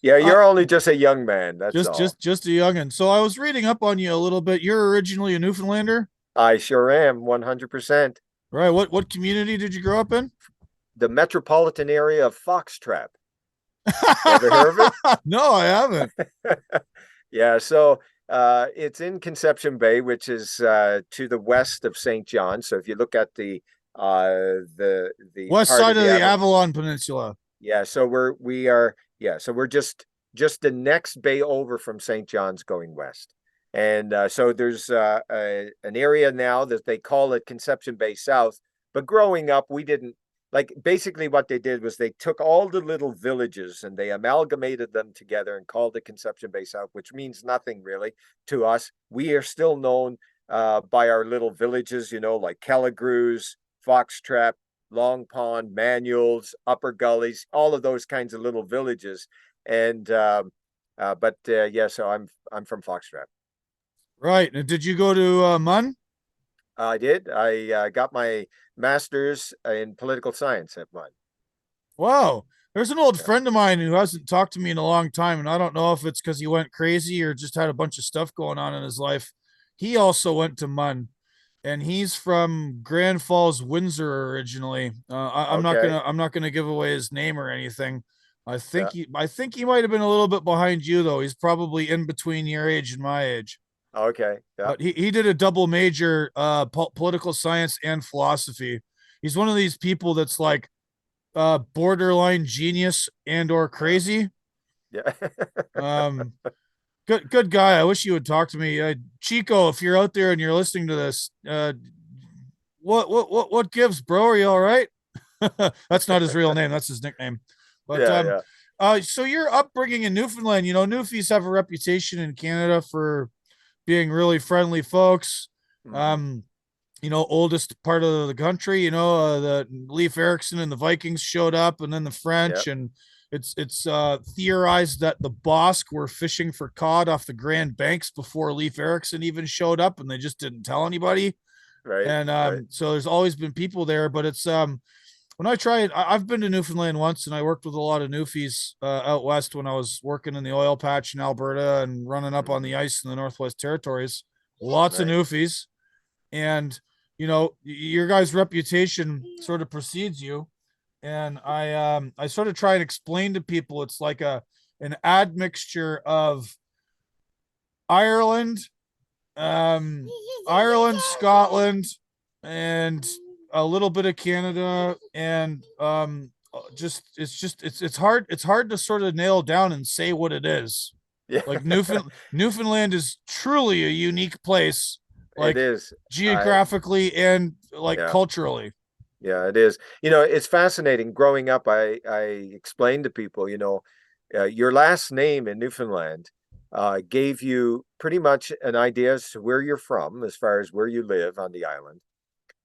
Yeah, you're only just a young man. That's
just a youngin'. So I was reading up on you a little bit. You're originally a Newfoundlander?
I sure am, 100%.
Right. What community did you grow up in?
The metropolitan area of Foxtrap. Ever heard of it?
No, I haven't.
Yeah, so it's in Conception Bay, which is to the west of St. John. So if you look at the
west side of the Avalon Peninsula.
Yeah, so we're just the next bay over from St. John's going west. And so there's an area now that they call it Conception Bay South. But growing up, we didn't, basically what they did was they took all the little villages and they amalgamated them together and called it Conception Bay South, which means nothing really to us. We are still known by our little villages, like Kelligrews, Foxtrap, Long Pond, Manuels, Upper Gullies, all of those kinds of little villages. And so I'm from Foxtrap.
Right. And did you go to MUN?
I did. I got my master's in political science at MUN.
Wow. There's an old friend of mine who hasn't talked to me in a long time, and I don't know if it's because he went crazy or just had a bunch of stuff going on in his life. He also went to MUN, and he's from Grand Falls, Windsor originally. I'm not gonna give away his name or anything. I think he might have been a little bit behind you though. He's probably in between your age and my age.
Okay. Yeah.
But he did a double major, political science and philosophy. He's one of these people that's like borderline genius and or
Yeah.
crazy.
Yeah.
Um, good guy. I wish you would talk to me. Chico, if you're out there and you're listening to this, what gives, bro? Are you all right? That's not his real name. That's his nickname. But
Yeah. Yeah.
so your upbringing in Newfoundland, Newfies have a reputation in Canada for being really friendly folks.
Hmm.
Um, oldest part of the country. The Leif Erikson and the Vikings showed up, and then the
Yeah.
French, and it's theorized that the Bosque were fishing for cod off the Grand Banks before Leif Erikson even showed up, and they just didn't tell anybody.
Right.
And
Right.
so there's always been people there, but it's when I tried, I've been to Newfoundland once, and I worked with a lot of Newfies out west when I was working in the oil patch in Alberta and running up on
Hmm.
the ice in the Northwest Territories. Lots of
Right.
Newfies, and your guys' reputation sort of precedes you. And I sort of try and explain to people it's like an admixture of Ireland, um, Ireland, Scotland, and a little bit of Canada, and it's hard to sort of nail down and say what it is.
Yeah.
Like Newfoundland is truly a unique place,
It
like
is.
geographically and like
Yeah.
culturally.
Yeah, it is. It's fascinating. Growing up, I explained to people, your last name in Newfoundland gave you pretty much an idea as to where you're from, as far as where you live on the island,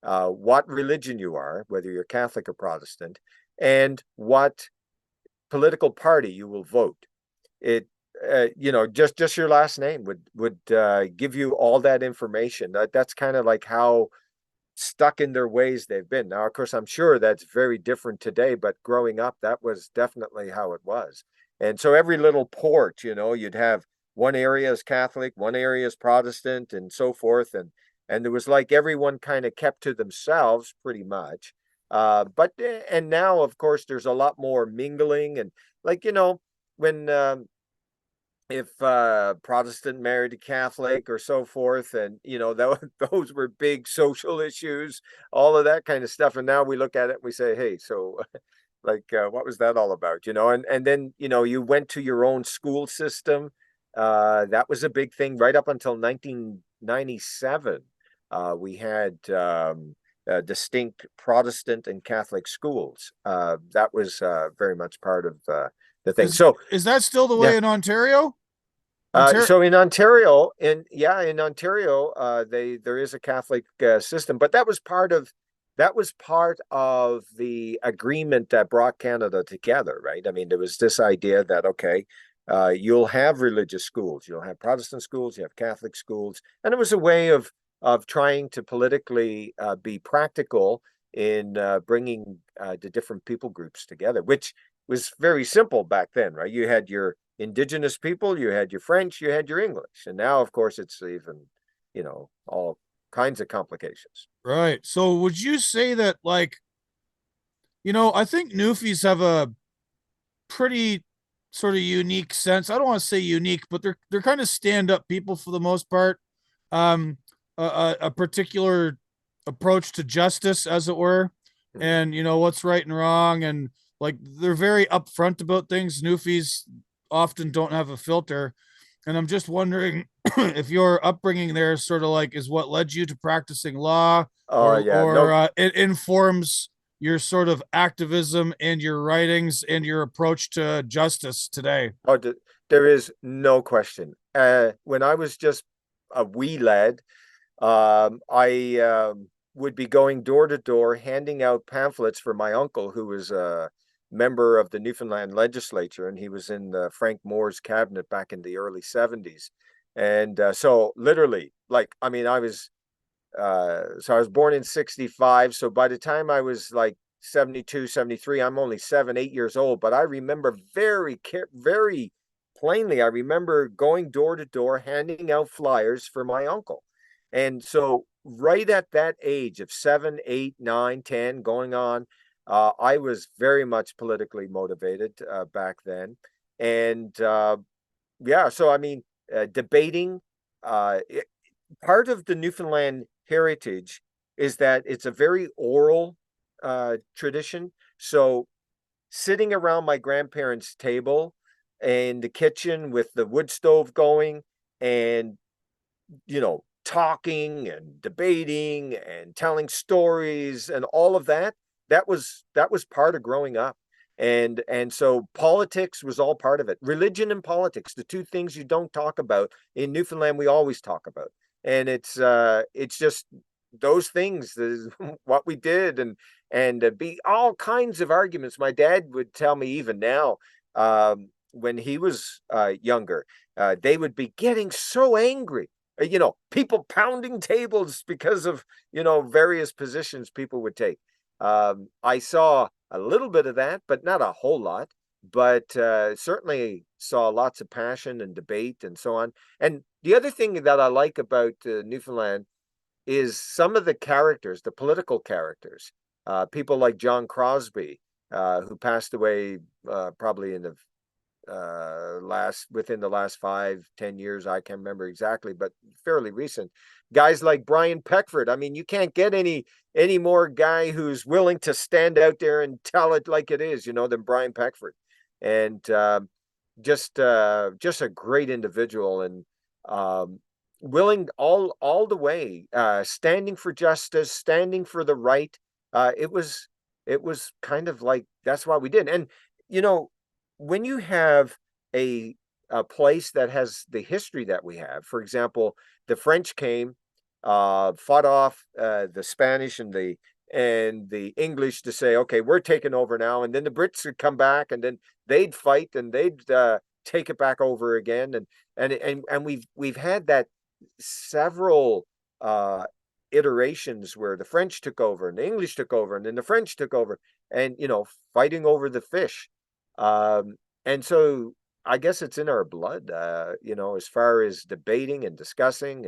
what religion you are, whether you're Catholic or Protestant, and what political party you will vote. It, just your last name would give you all that information. That's kind of like how stuck in their ways they've been. Now, of course, I'm sure that's very different today, but growing up, that was definitely how it was. And so every little port, you'd have one area is Catholic, one area is Protestant, and so forth. And there was like everyone kind of kept to themselves pretty much. And now, of course, there's a lot more mingling and like, when if Protestant married a Catholic or so forth, and those were big social issues, all of that kind of stuff. And now we look at it and we say, hey, so like what was that all about? And then you went to your own school system. That was a big thing right up until 1997. We had distinct Protestant and Catholic schools. That was very much part of the thing.
Is
So
is that still the
yeah.
way in Ontario? Ontario.
So in Ontario, in Ontario, there is a Catholic system, but that was part of the agreement that brought Canada together, right? I mean, there was this idea that okay, you'll have religious schools, you'll have Protestant schools, you have Catholic schools, and it was a way of trying to politically be practical in bringing the different people groups together, which was very simple back then, right? You had your indigenous people, you had your French, you had your English. And now, of course, it's even, all kinds of complications.
Right. So would you say that like, I think Newfies have a pretty sort of unique sense. I don't want to say unique, but they're kind of stand-up people for the most part. A particular approach to justice, as it were,
Mhm.
and what's right and wrong, and like they're very upfront about things. Newfies often don't have a filter, and I'm just wondering if your upbringing there sort of like is what led you to practicing law,
Oh,
or
yeah. No,
it informs your sort of activism and your writings and your approach to justice today.
oh, there is no question. When I was just a wee lad, I would be going door to door handing out pamphlets for my uncle, who was a member of the Newfoundland legislature, and he was in Frank Moore's cabinet back in the early 70s. And so, literally, like, I mean, so I was born in 65. So by the time I was like 72, 73, I'm only 7, 8 years old. But I remember very plainly, I remember going door to door, handing out flyers for my uncle. And so right at that age of 7, 8, 9, 10, going on, I was very much politically motivated back then. And yeah, so I mean, debating, uh, part of the Newfoundland heritage is that it's a very oral tradition. So sitting around my grandparents' table in the kitchen with the wood stove going, and talking and debating and telling stories and all of that. That was part of growing up. And so politics was all part of it. Religion and politics, the two things you don't talk about in Newfoundland, we always talk about. And it's just those things is what we did. And be all kinds of arguments. My dad would tell me even now, when he was younger, they would be getting so angry, people pounding tables because of, various positions people would take. I saw a little bit of that, but not a whole lot. But certainly saw lots of passion and debate and so on. And the other thing that I like about Newfoundland is some of the characters, the political characters, people like John Crosby, who passed away probably in the within the last 5-10 years. I can't remember exactly, but fairly recent. Guys like Brian Peckford. I mean, you can't get any more guy who's willing to stand out there and tell it like it is, than Brian Peckford. And just a great individual, and willing all the way, standing for justice, standing for the right. It was kind of like that's what we did. And when you have a place that has the history that we have, for example, the French came, fought off the Spanish and the English to say, okay, we're taking over now, and then the Brits would come back, and then they'd fight, and they'd take it back over again, and we've had that several iterations where the French took over and the English took over and then the French took over, and fighting over the fish. And so I guess it's in our blood, as far as debating and discussing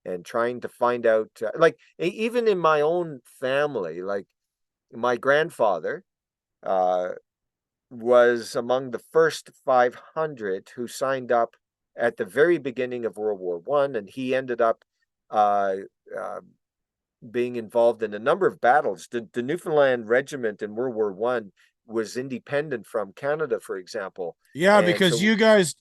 and trying to find out, like even in my own family, like my grandfather was among the first 500 who signed up at the very beginning of World War I, and he ended up uh, uh, being involved in a number of battles. The Newfoundland Regiment in World War I was independent from Canada, for example.
Yeah,
And
because
so
you guys,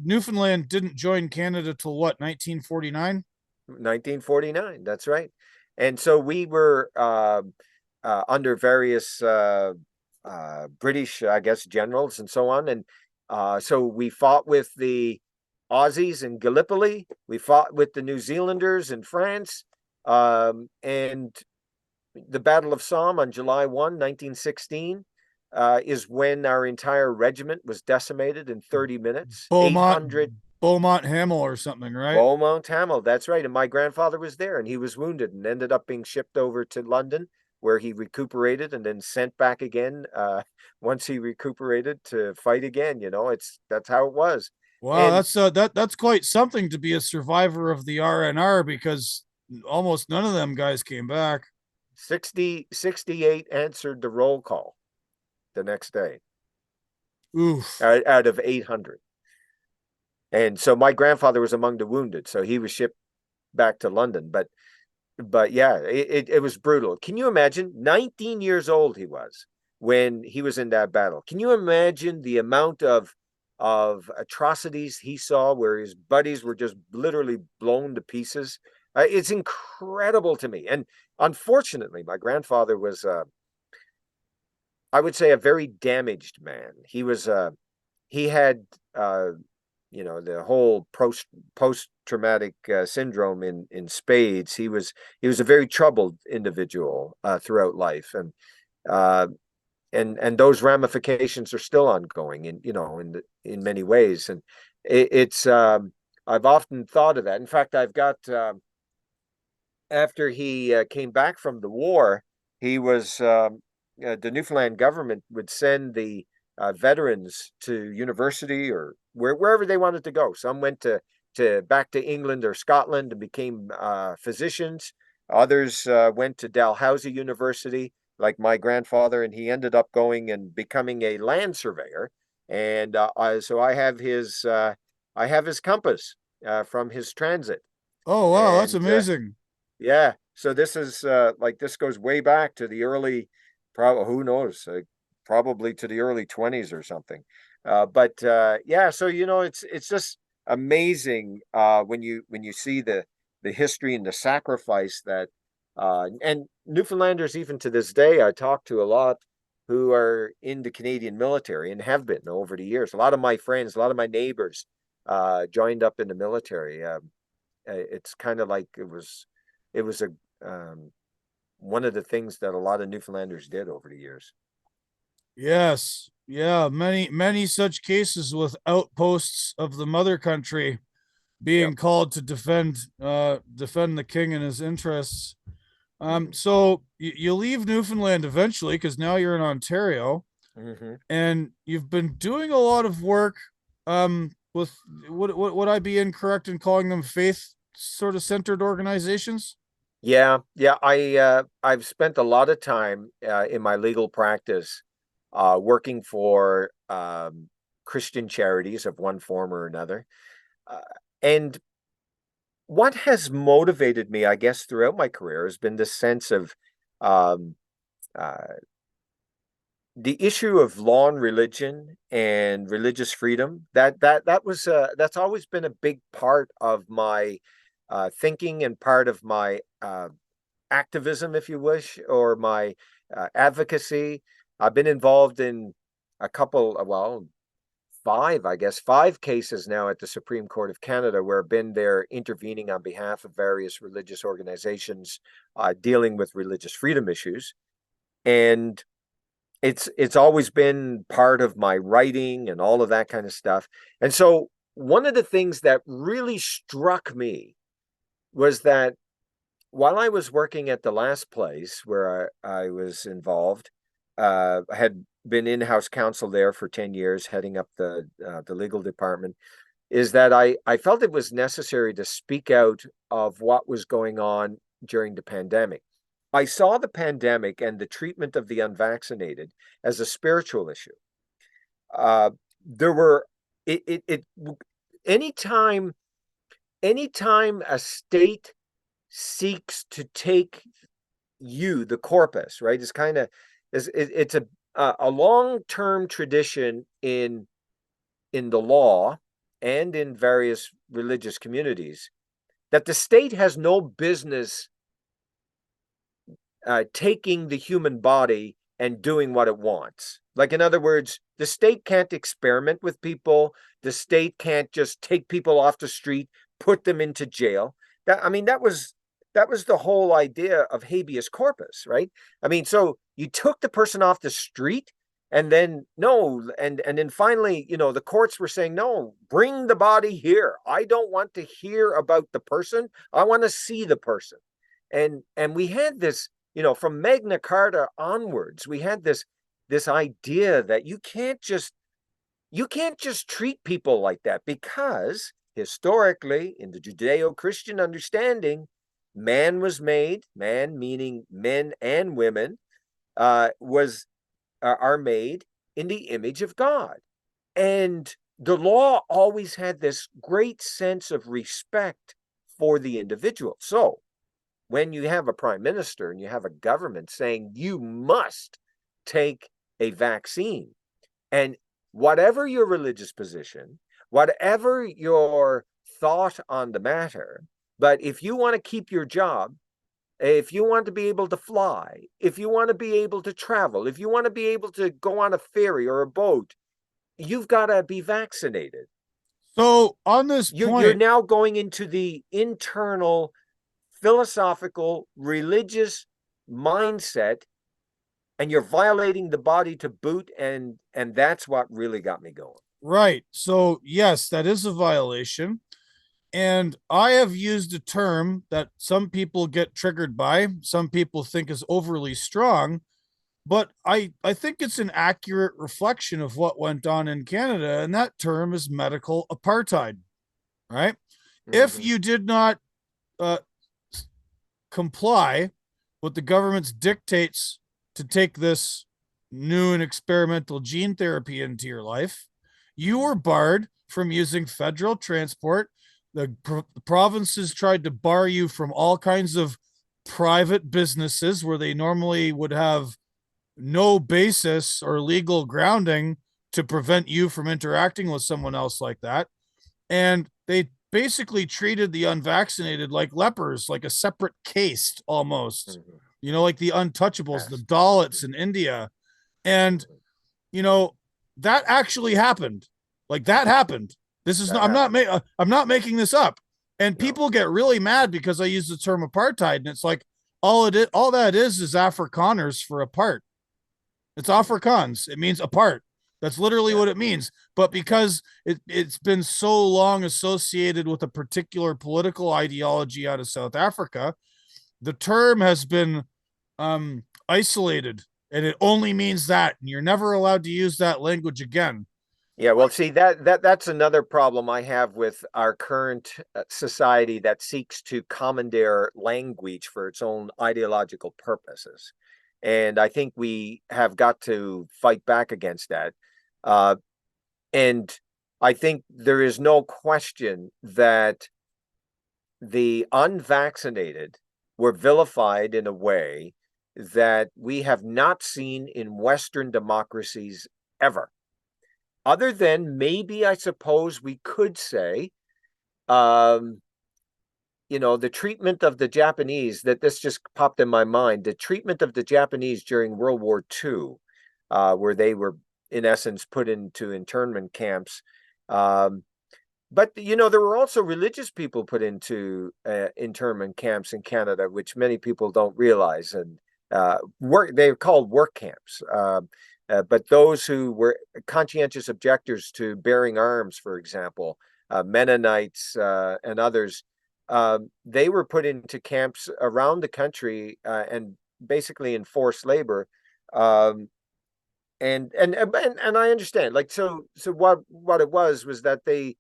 Newfoundland didn't join Canada till what, 1949?
1949, that's right. And so we were under various British, I guess, generals and so on. And so we fought with the Aussies in Gallipoli. We fought with the New Zealanders in France. And the Battle of Somme on July 1, 1916, is when our entire regiment was decimated in 30 minutes.
Beaumont
800
Beaumont Hamel or something, right?
Beaumont Hamel, that's right. And my grandfather was there, and he was wounded and ended up being shipped over to London, where he recuperated and then sent back again once he recuperated to fight again. That's how it was.
Wow,
And
that's quite something to be a survivor of the RNR, because almost none of them guys came back.
68 answered the roll call the next day
Oof.
out of 800. And so my grandfather was among the wounded, so he was shipped back to London. But yeah, it was brutal. Can you imagine? 19 years old he was when he was in that battle. Can you imagine the amount of atrocities he saw, where his buddies were just literally blown to pieces? It's incredible to me. And unfortunately, my grandfather was, I would say, a very damaged man. He had the whole post-traumatic syndrome in spades. He was a very troubled individual throughout life, uh, and those ramifications are still ongoing in many ways. And it's I've often thought of that. In fact, I've got after he came back from the war, he was the Newfoundland government would send the veterans to university or wherever they wanted to go. Some went to back to England or Scotland and became physicians. Others went to Dalhousie University, like my grandfather, and he ended up going and becoming a land surveyor. And so I have his compass from his transit.
Oh wow, that's
And
amazing.
yeah, so this is this goes way back to the early, probably, who knows, probably to the early 20s or something. But yeah, so it's just amazing when you see the history and the sacrifice that and Newfoundlanders, even to this day, I talk to a lot who are in the Canadian military and have been over the years. A lot of my friends, a lot of my neighbors joined up in the military. It's kind of like it was a one of the things that a lot of Newfoundlanders did over the years.
Yes. Yeah. Many such cases with outposts of the mother country
Yep.
being called to defend the king and his interests.
Hmm.
So you leave Newfoundland eventually because now you're in Ontario,
Hmm.
and you've been doing a lot of work with would I be incorrect in calling them faith sort of centered organizations?
Yeah, yeah. I've spent a lot of time in my legal practice working for Christian charities of one form or another. Uh, and what has motivated me, I guess, throughout my career has been this sense of um, uh, the issue of law and religion and religious freedom. That's always been a big part of my thinking and part of my activism, if you wish, or my advocacy. I've been involved in a couple, well, five, I guess, five cases now at the Supreme Court of Canada where I've been there intervening on behalf of various religious organizations dealing with religious freedom issues. And it's always been part of my writing and all of that kind of stuff. And so one of the things that really struck me was that while I was working at the last place where I was involved, I had been in-house counsel there for 10 years, heading up the legal department, is that I felt it was necessary to speak out of what was going on during the pandemic. I saw the pandemic and the treatment of the unvaccinated as a spiritual issue. Uh, there were it anytime anytime a state seeks to take you, the corpus, right? It's kind of it's a long-term tradition in the law and in various religious communities that the state has no business taking the human body and doing what it wants. Like, in other words, the state can't experiment with people. The state can't just take people off the street, put them into jail. I mean, that was the whole idea of habeas corpus, right? I mean, so you took the person off the street, and then no, and then finally, the courts were saying, no, bring the body here. I don't want to hear about the person. I want to see the person. And we had this, from Magna Carta onwards, we had this idea that you can't just treat people like that, because historically, in the Judeo-Christian understanding, man was made, man meaning men and women, was are made in the image of God. And the law always had this great sense of respect for the individual. So when you have a prime minister and you have a government saying you must take a vaccine, and whatever your religious position, whatever your thought on the matter, but if you want to keep your job, if you want to be able to fly, if you want to be able to travel, if you want to be able to go on a ferry or a boat, you've got to be vaccinated.
So on this
You're
point,
now going into the internal philosophical religious mindset, and you're violating the body to boot, and that's what really got me going.
right. So yes, that is a violation. And I have used a term that some people get triggered by, some people think is overly strong, but I think it's an accurate reflection of what went on in Canada, and that term is medical apartheid, right? If
Mm-hmm.
you did not uh, comply with the government's dictates to take this new and experimental gene therapy into your life, you were barred from using federal transport. The provinces tried to bar you from all kinds of private businesses where they normally would have no basis or legal grounding to prevent you from interacting with someone else like that. And they basically treated the unvaccinated like lepers, like a separate caste almost,
Mhm.
like the untouchables, the
Yes.
Dalits in India. And,
Mhm.
you know, that actually happened. Like that happened. This is
That
not,
happened.
I'm not making this up. And
No.
people get really mad because I use the term apartheid. And it's like, all that is Afrikaners for apart. It's
Mhm.
Afrikaans. It means apart. That's literally
Yeah.
what it means. But
Yeah.
because it's been so long associated with a particular political ideology out of South Africa, the term has been isolated, and it only means that. And you're never allowed to use that language again.
Yeah, well, see that's another problem I have with our current society that seeks to commandeer language for its own ideological purposes, and I think we have got to fight back against that. Uh, and I think there is no question that the unvaccinated were vilified in a way that we have not seen in Western democracies ever. Other than maybe, I suppose we could say, um, the treatment of the Japanese, that this just popped in my mind, the treatment of the Japanese during World War II, where they were, in essence, put into internment camps. Um, but, there were also religious people put into internment camps in Canada, which many people don't realize. And they're called work camps. But those who were conscientious objectors to bearing arms, for example, Mennonites and others, they were put into camps around the country and basically in forced labor. Um, and I understand, like, so what it was that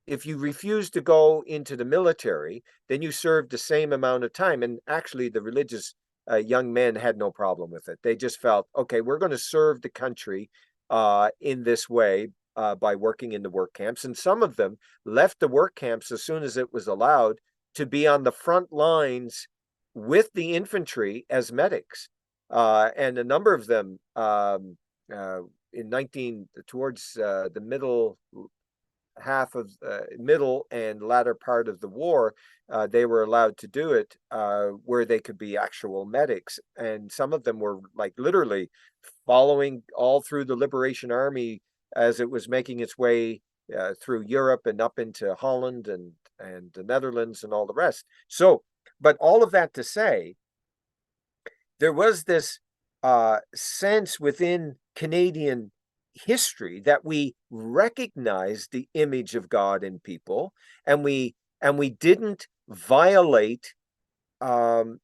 if you refused to go into the military, then you served the same amount of time. And actually, the religious young men had no problem with it. They just felt, okay, we're going to serve the country in this way by working in the work camps. And some of them left the work camps as soon as it was allowed to be on the front lines with the infantry as medics. And a number of them in 19 towards the middle and latter part of the war, they were allowed to do it where they could be actual medics. And some of them were like literally following all through the Liberation Army as it was making its way through Europe and up into Holland and the Netherlands and all the rest. So, but all of that to say, there was this sense within Canadian history that we recognized the image of God in people, and we didn't violate um,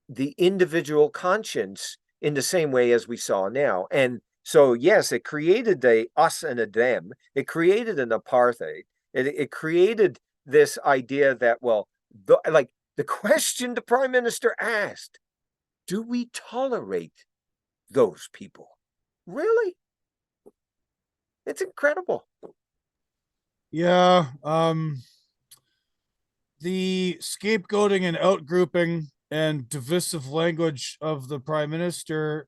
the individual conscience in the same way as we saw now. And so, yes, it created a us and a them. It created an apartheid. It created this idea that, well, like the question the prime minister asked, do we tolerate those people? Really? It's incredible.
Yeah. The scapegoating and outgrouping and divisive language of the prime minister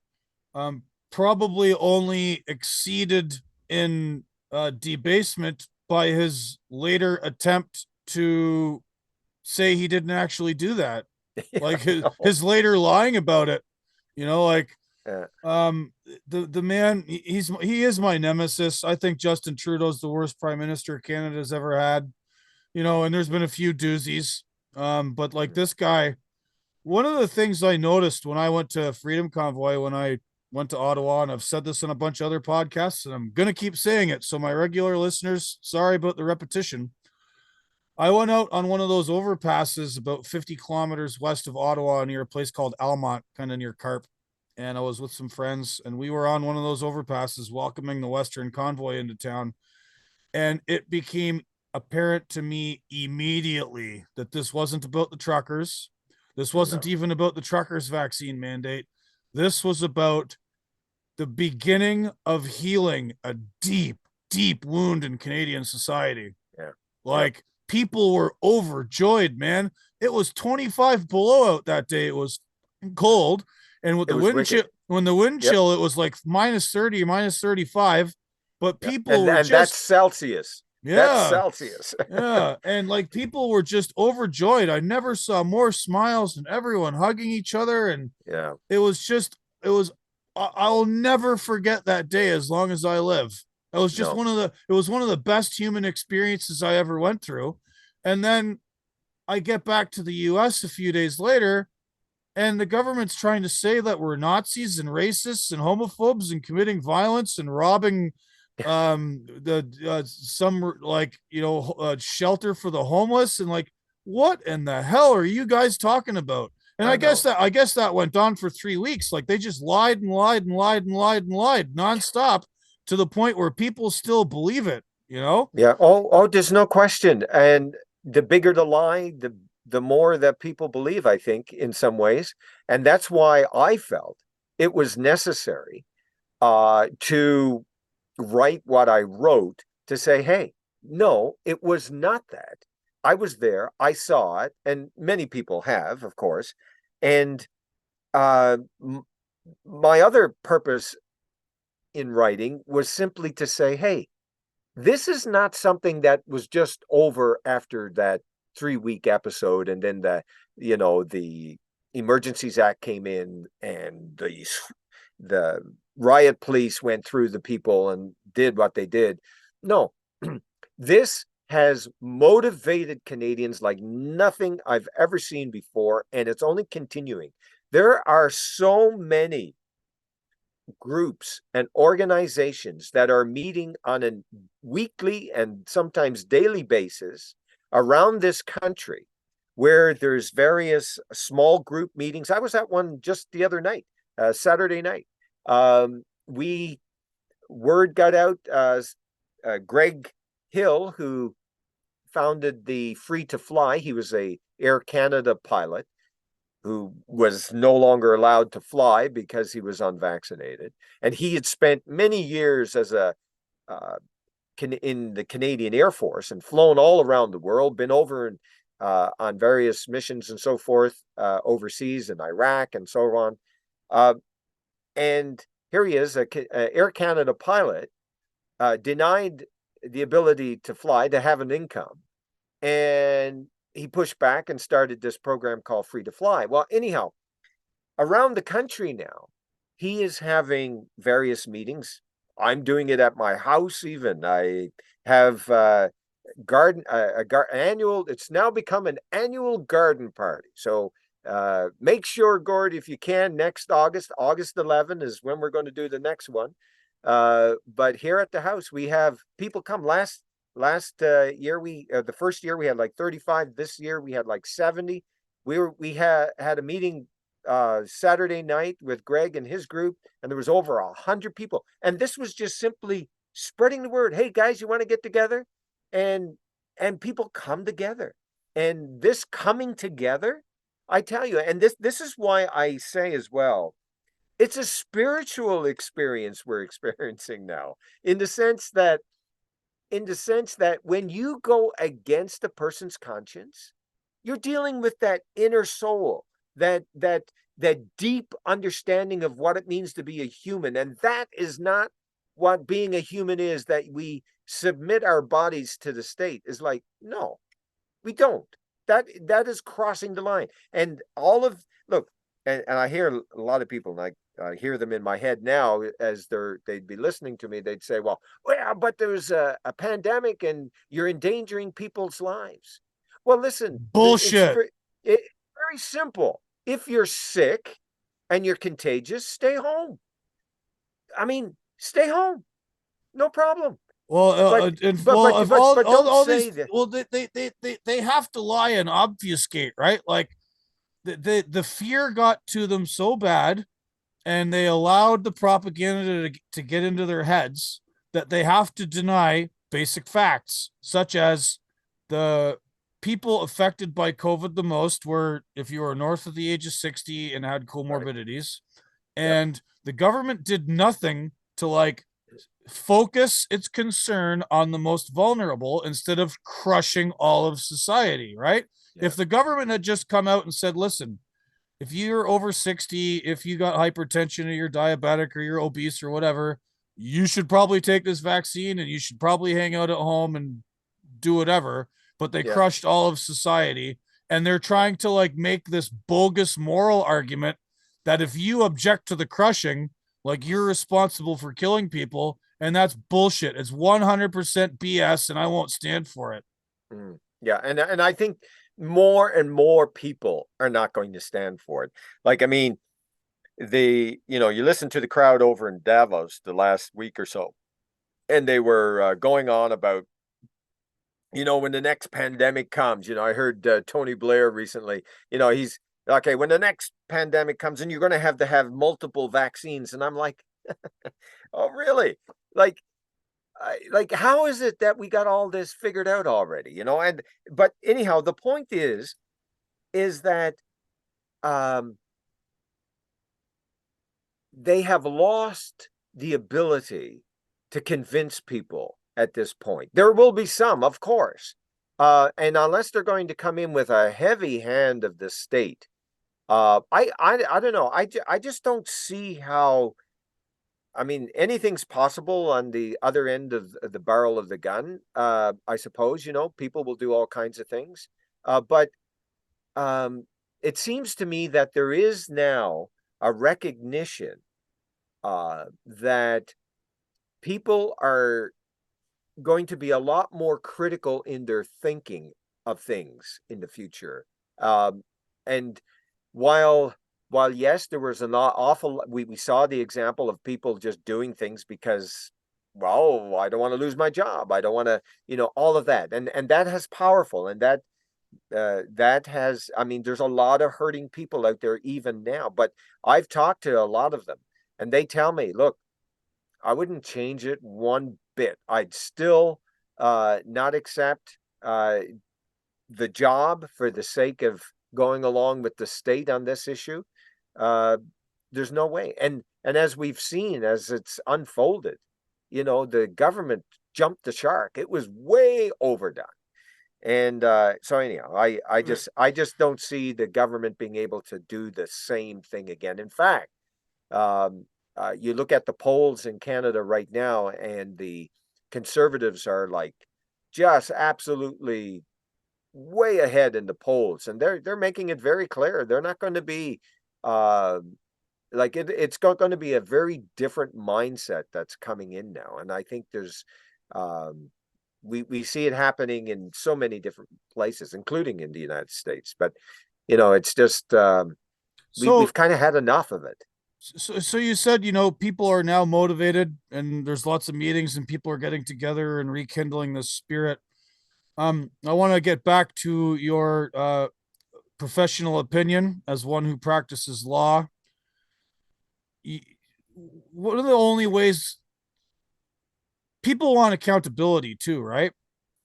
um, probably only exceeded in debasement by his later attempt to say he didn't actually do that.
Yeah,
Like
I know.
his later lying about it, like
Uh,
um the man, he is my nemesis. I think Justin Trudeau's the worst prime minister Canada's ever had, and there's been a few doozies. But like
mm,
this guy, one of the things I noticed when I went to Freedom Convoy, when I went to Ottawa, and I've said this on a bunch of other podcasts, and I'm going to keep saying it. So, my regular listeners, sorry about the repetition. I went out on one of those overpasses about 50 kilometers west of Ottawa near a place called Almont, kind of near Carp. And I was with some friends, and we were on one of those overpasses welcoming the Western Convoy into town. And it became apparent to me immediately that this wasn't about the truckers. This wasn't
no.
even about the truckers' vaccine mandate. This was about the beginning of healing a deep, deep wound in Canadian society.
Yeah. Yep.
Like people were overjoyed, man. It was 25 below out that day. It was cold. And with
It
the
was
wind chill,
wicked.
When the wind
Yep.
chill, it was like minus 30, minus 35, but
Yep.
people were
And that's
just,
Celsius. That's
yeah,
Celsius.
yeah. And like people were just overjoyed. I never saw more smiles and everyone hugging each other. And
Yeah.
it was just, it was, I'll never forget that day as long as I live. It was just
No.
it was one of the best human experiences I ever went through. And then I get back to the US a few days later, and the government's trying to say that we're Nazis and racists and homophobes and committing violence and robbing the some like shelter for the homeless, and like what in the hell are you guys talking about? And
I know.
I guess that went on for 3 weeks. Like they just lied and lied and lied and lied and lied nonstop to the point where people still believe it, you know?
Yeah. Oh, there's no question. And the bigger the lie, the more that people believe, I think, in some ways. And that's why I felt it was necessary to write what I wrote to say, hey, no, it was not that. I was there, I saw it, and many people have, of course. And uh, my other purpose in writing was simply to say, hey, this is not something that was just over after that 3 week episode, and then the Emergencies Act came in, and the riot police went through the people and did what they did. No, this has motivated Canadians like nothing I've ever seen before, and it's only continuing. There are so many groups and organizations that are meeting on a weekly and sometimes daily basis around this country, where there's various small group meetings. I was at one just the other night, Saturday night. We Word got out. Greg Hill, who founded the Free to Fly, he was a Air Canada pilot who was no longer allowed to fly because he was unvaccinated. And he had spent many years as in the Canadian Air Force and flown all around the world, been over on various missions and so forth, overseas in Iraq and so on. And here he is, a Air Canada pilot, denied the ability to fly, to have an income. And he pushed back and started this program called Free to Fly. Well, anyhow, around the country now, he is having various meetings. I'm doing it at my house even. I have annual, it's now become an annual garden party. So make sure, Gord, if you can, next August 11 is when we're going to do the next one. But here at the house, we have people come. Last year, the first year we had like 35. This year we had like 70. We had a meeting Saturday night with Greg and his group, and there was over 100 people. And this was just simply spreading the word. Hey guys, you want to get together? And people come together. And this coming together, I tell you, and this is why I say as well, it's a spiritual experience we're experiencing now, in the sense that when you go against a person's conscience, you're dealing with that inner soul, that deep understanding of what it means to be a human. And that is not what being a human is, that we submit our bodies to the state. Is like, no, we don't. That is crossing the line. And look, and I hear a lot of people, like I hear them in my head now as they'd be listening to me. They'd say, well, but there's a pandemic and you're endangering people's lives. Well, listen,
Bullshit.
it's very simple. If you're sick and you're contagious, stay home. I mean, stay home. No problem.
Well,
But
and
but
well,
but
if
but but don't
all
say
these,
that.
well, they have to lie and obfuscate, right? Like the fear got to them so bad, and they allowed the propaganda to get into their heads that they have to deny basic facts, such as the people affected by COVID the most were if you were north of the age of 60 and had
Right.
comorbidities.
Yep.
And the government did nothing to like focus its concern on the most vulnerable instead of crushing all of society, right?
Yeah.
If the government had just come out and said, listen, if you're over 60, if you got hypertension or you're diabetic or you're obese or whatever, you should probably take this vaccine and you should probably hang out at home and do whatever. But they
Yeah.
crushed all of society, and they're trying to like make this bogus moral argument that if you object to the crushing, like you're responsible for killing people, and that's bullshit. It's 100% BS, and I won't stand for it.
Yeah, and I think more and more people are not going to stand for it. Like, I mean, you listen to the crowd over in Davos the last week or so, and they were going on about, when the next pandemic comes. I heard Tony Blair recently. He's okay when the next pandemic comes, and you're going to have multiple vaccines. And I'm like, oh, really? Like, how is it that we got all this figured out already? But anyhow, the point is that they have lost the ability to convince people at this point. There will be some, of course, and unless they're going to come in with a heavy hand of the state, I don't know. I just don't see how. I mean, anything's possible on the other end of the barrel of the gun. I suppose, people will do all kinds of things. But it seems to me that there is now a recognition that people are going to be a lot more critical in their thinking of things in the future. And while yes, there was an awful, we saw the example of people just doing things because, well, I don't want to lose my job. I don't want to, all of that. And that has powerful, and that has, I mean, there's a lot of hurting people out there even now, but I've talked to a lot of them and they tell me, look, I wouldn't change it one bit. I'd still not accept the job for the sake of going along with the state on this issue. There's no way. And as we've seen, as it's unfolded, the government jumped the shark. It was way overdone. And so anyhow, I just don't see the government being able to do the same thing again. In fact, you look at the polls in Canada right now, and the Conservatives are like just absolutely way ahead in the polls, and they're making it very clear they're not going to be it's going to be a very different mindset that's coming in now. And I think there's we see it happening in so many different places, including in the United States. But it's just we've kind of had enough of it.
So you said, people are now motivated and there's lots of meetings and people are getting together and rekindling this spirit. I want to get back to your professional opinion as one who practices law. One of the only ways people want accountability too, right?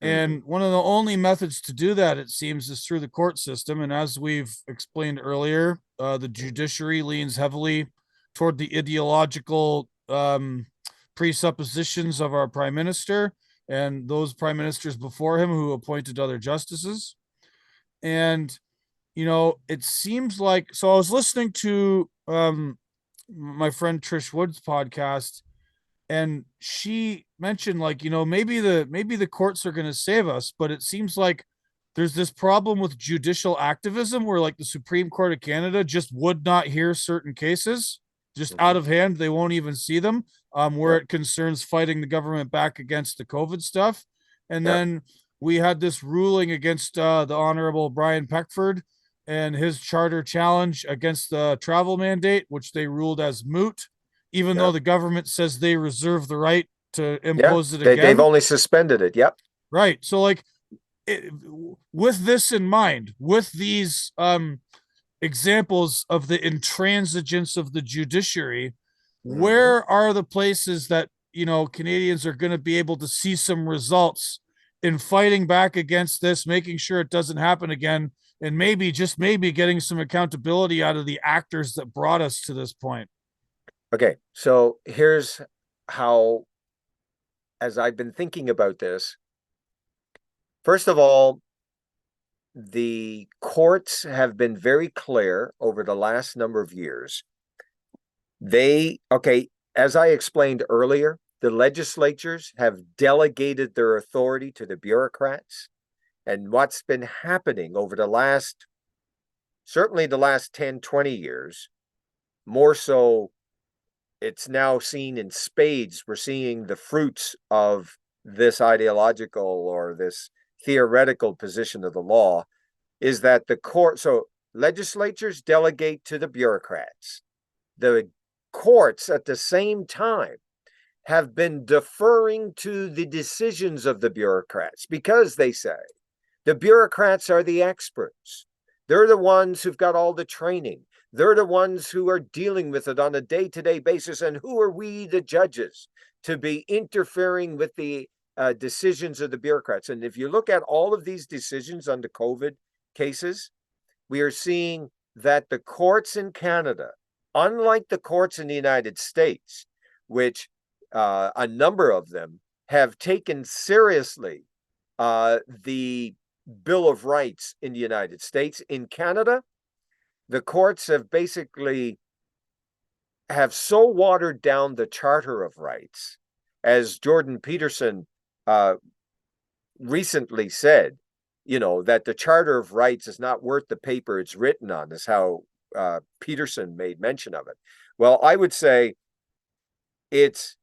And one of the only methods to do that, it seems, is through the court system. And as we've explained earlier, the judiciary leans heavily toward the ideological presuppositions of our prime minister and those prime ministers before him who appointed other justices. And, it seems like, so I was listening to my friend Trish Wood's podcast, and she mentioned, like, maybe the courts are going to save us, but it seems like there's this problem with judicial activism where, like, the Supreme Court of Canada just would not hear certain cases just out of hand. They won't even see them, where it concerns fighting the government back against the COVID stuff. And then we had this ruling against the Honorable Brian Peckford and his charter challenge against the travel mandate, which they ruled as moot, even though the government says they reserve the right to impose it again.
They've only suspended it. Yep.
Right. So, like, with this in mind, with these examples of the intransigence of the judiciary, where are the places that, Canadians are going to be able to see some results in fighting back against this, making sure it doesn't happen again, and maybe, just maybe, getting some accountability out of the actors that brought us to this point?
Okay, so here's how, as I've been thinking about this, first of all, the courts have been very clear over the last number of years. As I explained earlier, the legislatures have delegated their authority to the bureaucrats. And what's been happening over certainly the last 10, 20 years, more so, it's now seen in spades. We're seeing the fruits of this ideological or this theoretical position of the law, is that so legislatures delegate to the bureaucrats. The courts at the same time have been deferring to the decisions of the bureaucrats because they say the bureaucrats are the experts. They're the ones who've got all the training. They're the ones who are dealing with it on a day-to-day basis. And who are we, the judges, to be interfering with the decisions of the bureaucrats? And if you look at all of these decisions on the COVID cases, we are seeing that the courts in Canada, unlike the courts in the United States, which a number of them have taken seriously the Bill of Rights in the United States. In Canada, the courts have basically so watered down the Charter of Rights, as Jordan Peterson recently said, that the Charter of Rights is not worth the paper it's written on, is how Peterson made mention of it. Well, I would say it's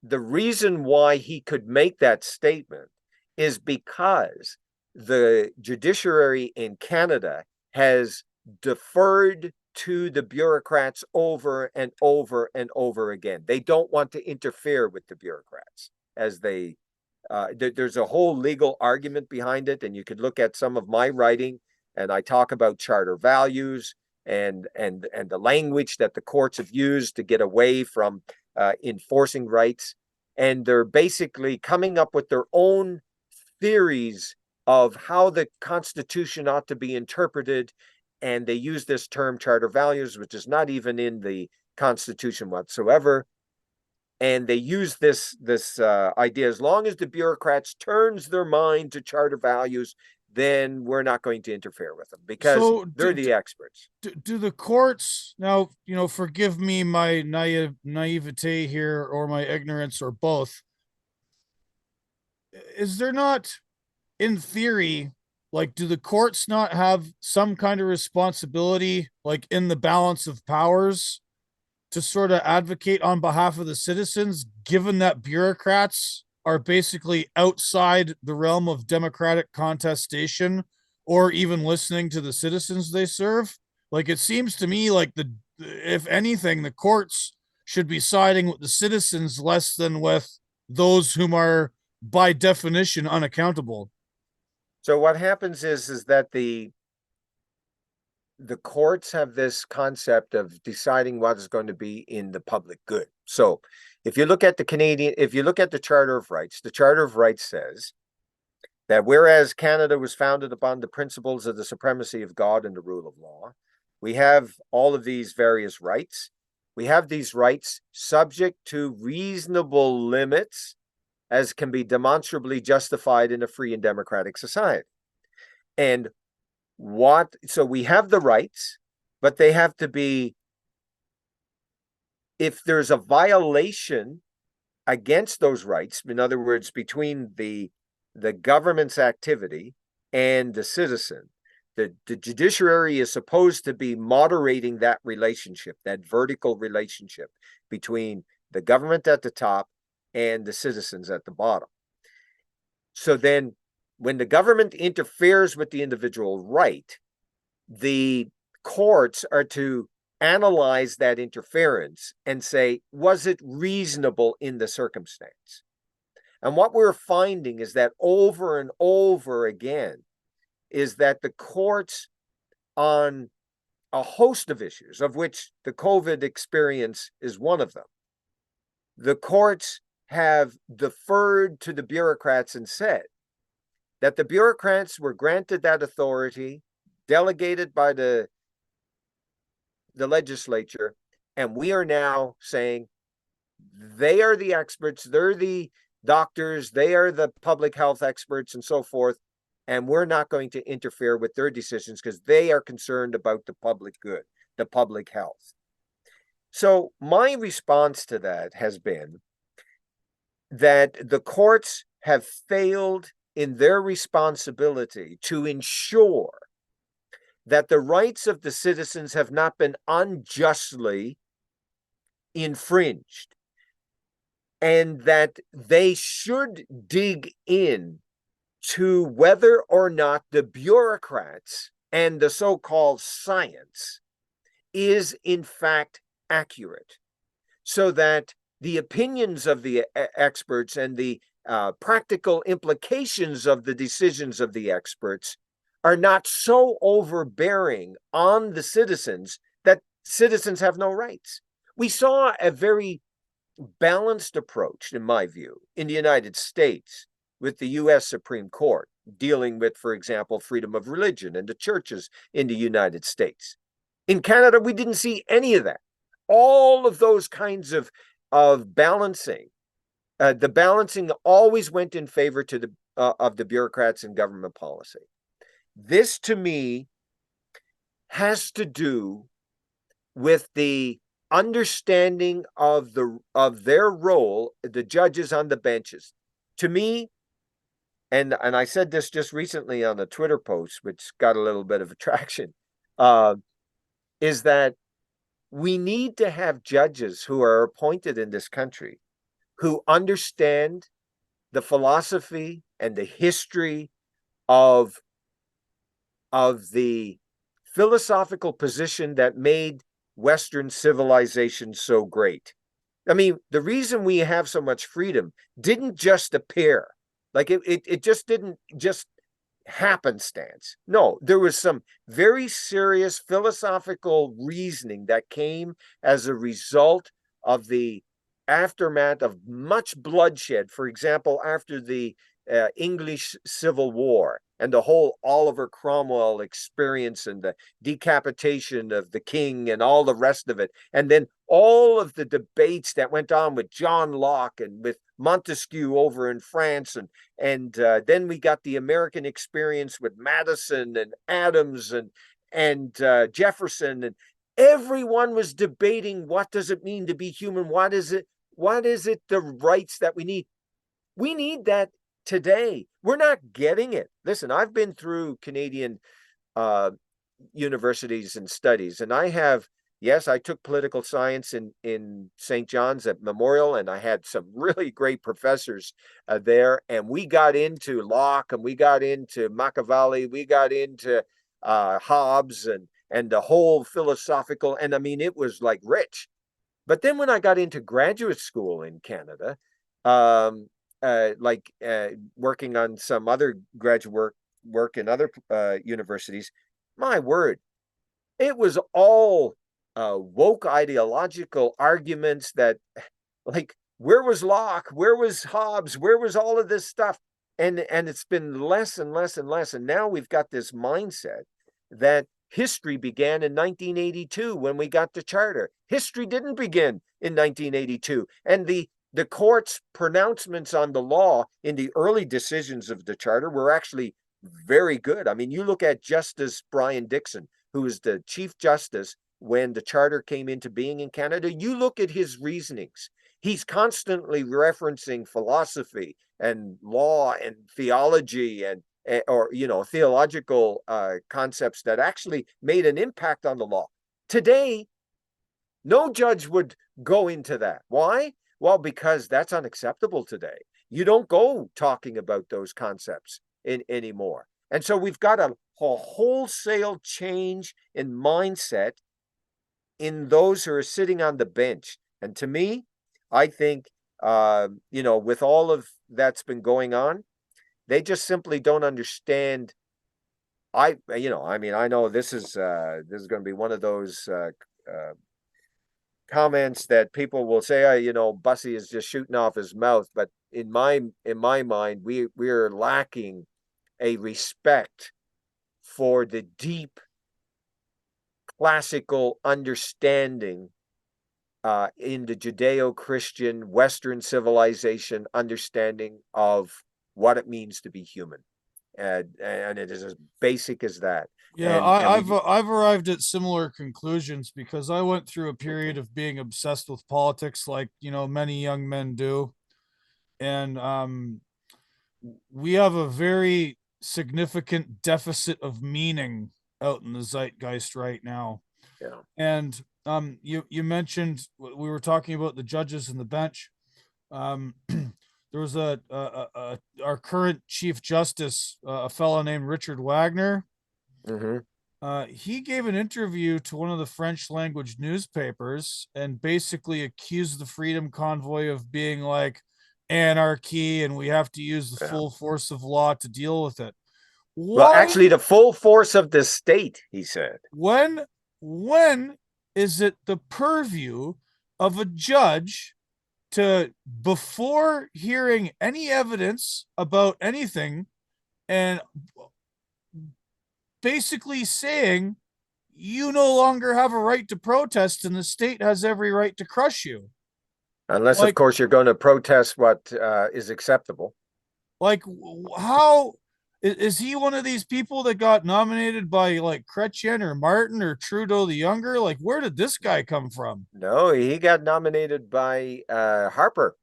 the reason why he could make that statement is because the judiciary in Canada has deferred to the bureaucrats over and over and over again. They don't want to interfere with the bureaucrats, as there's a whole legal argument behind it, and you could look at some of my writing, and I talk about charter values and the language that the courts have used to get away from enforcing rights, and they're basically coming up with their own theories of how the Constitution ought to be interpreted, and they use this term charter values, which is not even in the Constitution whatsoever. And they use this idea, as long as the bureaucrats turns their mind to charter values, then we're not going to interfere with them because they're the experts.
Do the courts now, forgive me my naivete here, or my ignorance, or both. Is there not, in theory, do the courts not have some kind of responsibility, in the balance of powers, to sort of advocate on behalf of the citizens, given that bureaucrats are basically outside the realm of democratic contestation or even listening to the citizens they serve? It seems to me if anything, the courts should be siding with the citizens less than with those whom are by definition unaccountable.
So what happens is that the courts have this concept of deciding what is going to be in the public good. So if you look at the Charter of Rights, the Charter of Rights says that whereas Canada was founded upon the principles of the supremacy of God and the rule of law, we have all of these various rights. We have these rights subject to reasonable limits as can be demonstrably justified in a free and democratic society. And so we have the rights, but they have to be, if there's a violation against those rights, in other words, between the government's activity and the citizen, the judiciary is supposed to be moderating that relationship, that vertical relationship between the government at the top and the citizens at the bottom. So then when the government interferes with the individual right, the courts are to analyze that interference and say, was it reasonable in the circumstance? And what we're finding is that over and over again is that the courts, on a host of issues, of which the COVID experience is one of them, the courts have deferred to the bureaucrats and said that the bureaucrats were granted that authority, delegated by the legislature, and we are now saying they are the experts, they're the doctors, they are the public health experts and so forth. and we're not going to interfere with their decisions because they are concerned about the public good, the public health. So my response to that has been that the courts have failed in their responsibility to ensure that the rights of the citizens have not been unjustly infringed, and that they should dig in to whether or not the bureaucrats and the so-called science is in fact accurate, so that the opinions of the experts and the practical implications of the decisions of the experts are not so overbearing on the citizens that citizens have no rights. We saw a very balanced approach, in my view, in the United States with the U.S. Supreme Court dealing with, for example, freedom of religion and the churches in the United States. In Canada, we didn't see any of that. All of those kinds of balancing, the balancing always went in favor to of the bureaucrats and government policy. This, to me, has to do with the understanding of their role, the judges on the benches. To me, and I said this just recently on a Twitter post, which got a little bit of attraction, is that we need to have judges who are appointed in this country who understand the philosophy and the history of the philosophical position that made Western civilization so great. I mean, the reason we have so much freedom didn't just appear. Like it just didn't just happenstance. No, there was some very serious philosophical reasoning that came as a result of the aftermath of much bloodshed. For example, after the English Civil War and the whole Oliver Cromwell experience and the decapitation of the king and all the rest of it. And then all of the debates that went on with John Locke and with Montesquieu over in France. And then we got the American experience with Madison and Adams and Jefferson. And everyone was debating, what does it mean to be human? What is it the rights that we need? We need that today. We're not getting it. Listen, I've been through Canadian universities and studies, and I took political science in St. John's at Memorial, and I had some really great professors there, and we got into Locke, and we got into Machiavelli, we got into Hobbes, and the whole philosophical, and I mean, it was like rich. But then when I got into graduate school in Canada, working on some other graduate work in other universities, my word, it was all woke ideological arguments that, like, where was Locke? Where was Hobbes? Where was all of this stuff? And it's been less and less and less. And now we've got this mindset that history began in 1982 when we got the charter. History didn't begin in 1982. And the court's pronouncements on the law in the early decisions of the charter were actually very good. I mean, you look at Justice Brian Dixon, who was the Chief Justice when the charter came into being in Canada. You look at his reasonings. He's constantly referencing philosophy and law and theology and theological concepts that actually made an impact on the law. Today, no judge would go into that. Why? Well, because that's unacceptable today. You don't go talking about those concepts anymore. And so we've got a wholesale change in mindset in those who are sitting on the bench. And to me, I think, with all of that's been going on, they just simply don't understand. I know this is going to be one of those comments that people will say, Bussey is just shooting off his mouth. But in my mind, we're lacking a respect for the deep classical understanding in the Judeo-Christian Western civilization understanding of what it means to be human. and it is as basic as that.
Yeah,
And we
I've arrived at similar conclusions because I went through a period of being obsessed with politics, like many young men do, and we have a very significant deficit of meaning out in the zeitgeist right now.
yeah.
And you mentioned we were talking about the judges and the bench. There was our current Chief Justice, a fellow named Richard Wagner.
Mm-hmm.
He gave an interview to one of the French language newspapers and basically accused the Freedom Convoy of being like anarchy and we have to use the
Yeah.
full force of law to deal with it.
Well,
Why?
actually, the full force of the state, he said.
When is it the purview of a judge to, before hearing any evidence about anything, and basically saying you no longer have a right to protest and the state has every right to crush you?
Unless, of
Like,
course, you're going to protest what is acceptable.
like how is he one of these people that got nominated by like Chrétien or Martin or Trudeau the Younger? Like, where did this guy come from?
No, he got nominated by Harper.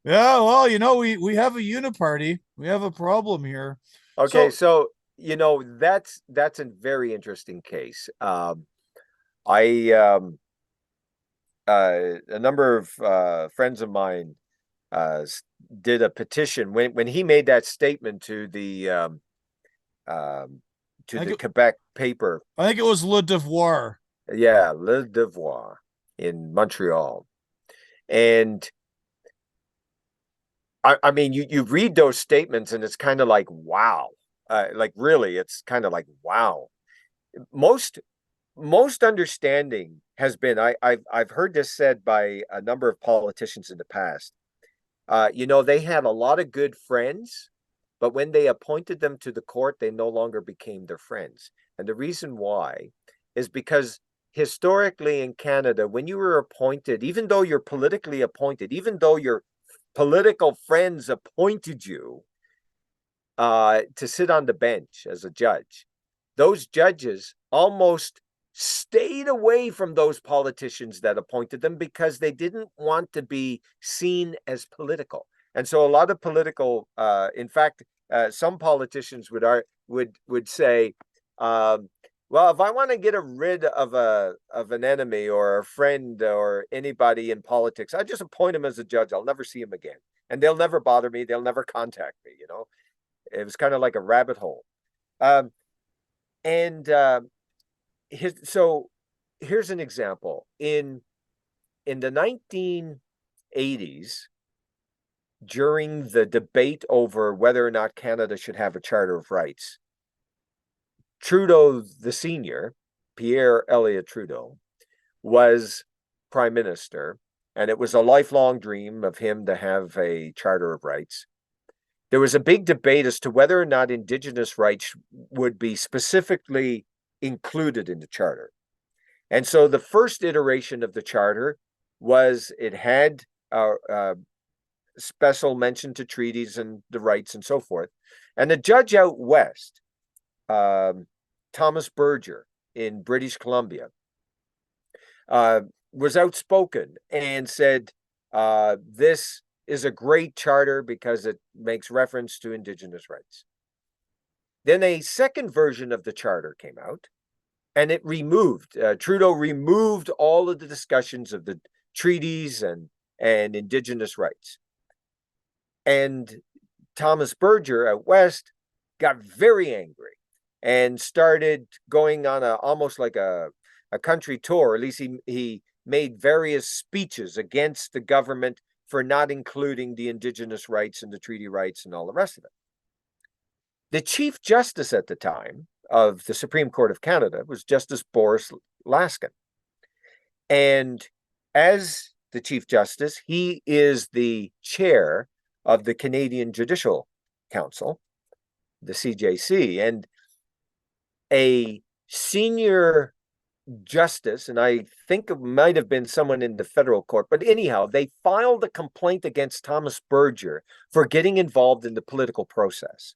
Yeah, well, we have a uniparty. We have a problem here.
Okay,
So
so that's a very interesting case. I a number of friends of mine did a petition when he made that statement to the Quebec paper.
I think it was Le Devoir.
Yeah, Le Devoir in Montreal. And I mean, you read those statements and it's kind of like, wow. Like really, it's kind of like, wow. Most understanding has been, I've heard this said by a number of politicians in the past. They had a lot of good friends, but when they appointed them to the court, they no longer became their friends. And the reason why is because historically in Canada, when you were appointed, even though you're politically appointed, even though your political friends appointed you to sit on the bench as a judge, those judges almost stayed away from those politicians that appointed them because they didn't want to be seen as political. And so a lot of political, in fact, some politicians would say, well, if I want to get rid of an enemy or a friend or anybody in politics, I just appoint him as a judge. I'll never see him again, and they'll never bother me. They'll never contact me. It was kind of like a rabbit hole. So here's an example. In the 1980s, during the debate over whether or not Canada should have a Charter of Rights, Trudeau the Senior, Pierre Elliott Trudeau, was Prime Minister, and it was a lifelong dream of him to have a Charter of Rights. There was a big debate as to whether or not Indigenous rights would be specifically included in the Charter. And so the first iteration of the Charter was it had special mention to treaties and the rights and so forth. And the judge out west, Thomas Berger in British Columbia, was outspoken and said, this is a great charter because it makes reference to Indigenous rights. Then a second version of the charter came out, and it removed, Trudeau removed all of the discussions of the treaties and Indigenous rights. And Thomas Berger out west got very angry and started going on almost like a country tour. At least he made various speeches against the government for not including the Indigenous rights and the treaty rights and all the rest of it. The Chief Justice at the time of the Supreme Court of Canada was Justice Boris Laskin. And as the Chief Justice, he is the chair of the Canadian Judicial Council, the CJC. And a senior justice, and I think it might have been someone in the federal court, but anyhow, they filed a complaint against Thomas Berger for getting involved in the political process.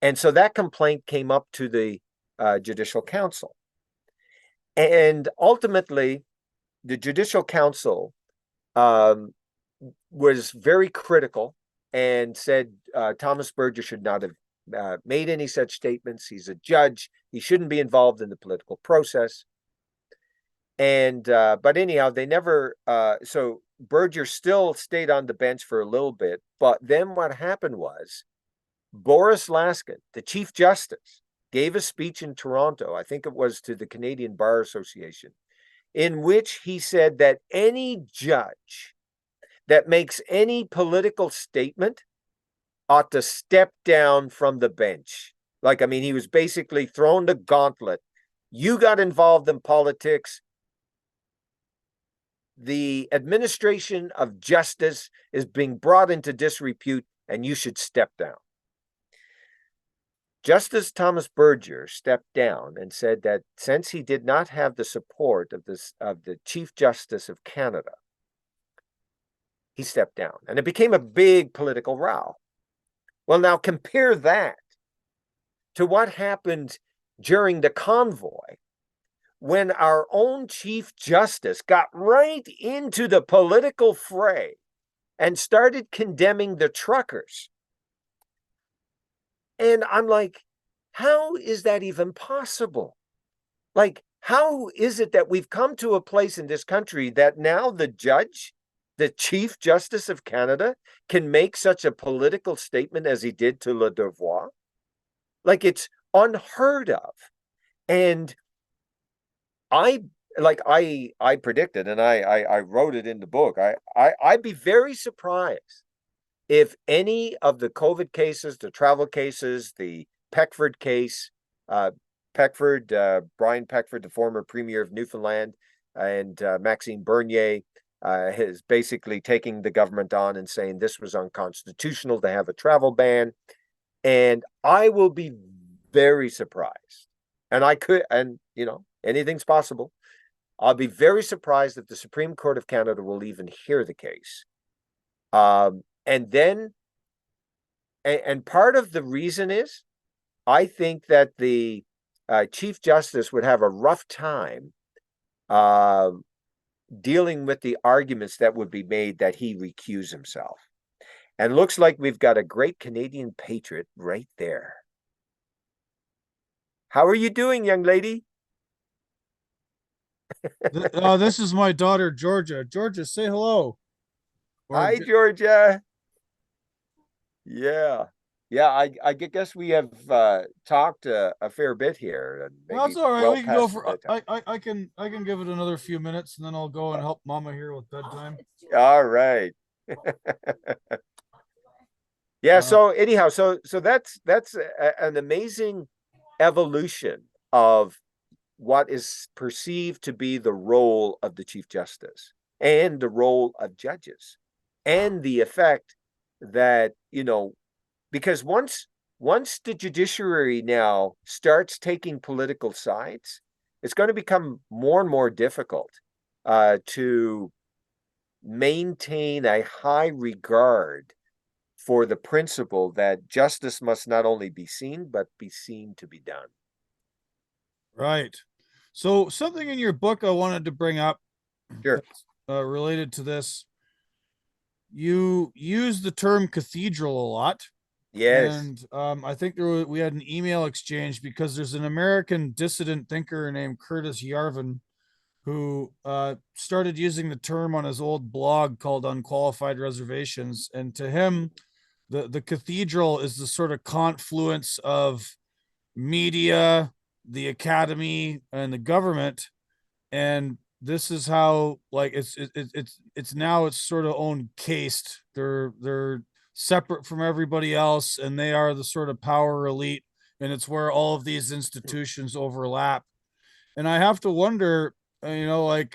And so that complaint came up to the Judicial Council. And ultimately, the Judicial Council was very critical and said Thomas Berger should not have made any such statements. He's a judge. He shouldn't be involved in the political process. And but anyhow, they never. So Berger still stayed on the bench for a little bit. But then what happened was Boris Laskin, the Chief Justice, gave a speech in Toronto. I think it was to the Canadian Bar Association, in which he said that any judge that makes any political statement ought to step down from the bench. Like, I mean, he was basically thrown the gauntlet. You got involved in politics. The administration of justice is being brought into disrepute, and you should step down. Justice Thomas Berger stepped down and said that since he did not have the support of the Chief Justice of Canada, he stepped down, and it became a big political row. Well, now compare that to what happened during the convoy, when our own Chief Justice got right into the political fray and started condemning the truckers. And I'm like, how is that even possible? Like, how is it that we've come to a place in this country that now the judge, the Chief Justice of Canada, can make such a political statement as he did to Le Devoir? Like, it's unheard of. And I predicted, and I wrote it in the book. I'd be very surprised if any of the COVID cases, the travel cases, the Peckford case, Brian Peckford, the former premier of Newfoundland, and Maxime Bernier, is basically taking the government on and saying this was unconstitutional to have a travel ban. And I will be very surprised. And anything's possible. I'll be very surprised if the Supreme Court of Canada will even hear the case. And part of the reason is, I think that the Chief Justice would have a rough time dealing with the arguments that would be made that he recuse himself. And looks like we've got a great Canadian patriot right there. How are you doing, young lady?
This is my daughter, Georgia. Georgia, say hello.
Hi, Georgia. Yeah. I guess we have talked a fair bit here.
Well, that's all right. We can go for. I can give it another few minutes, and then I'll go and help Mama here with bedtime.
All right. Yeah. So anyhow, so that's an amazing evolution of what is perceived to be the role of the Chief Justice and the role of judges, and the effect that, because once the judiciary now starts taking political sides, it's going to become more and more difficult to maintain a high regard for the principle that justice must not only be seen, but be seen to be done.
Right. So something in your book I wanted to bring up,
sure,
related to this. You use the term cathedral a lot.
Yes.
And I think we had an email exchange because there's an American dissident thinker named Curtis Yarvin who started using the term on his old blog called Unqualified Reservations. And to him, the cathedral is the sort of confluence of media, the academy, and the government. And this is how, like, it's now it's sort of own cased. They're separate from everybody else, and they are the sort of power elite, and it's where all of these institutions overlap. And I have to wonder, the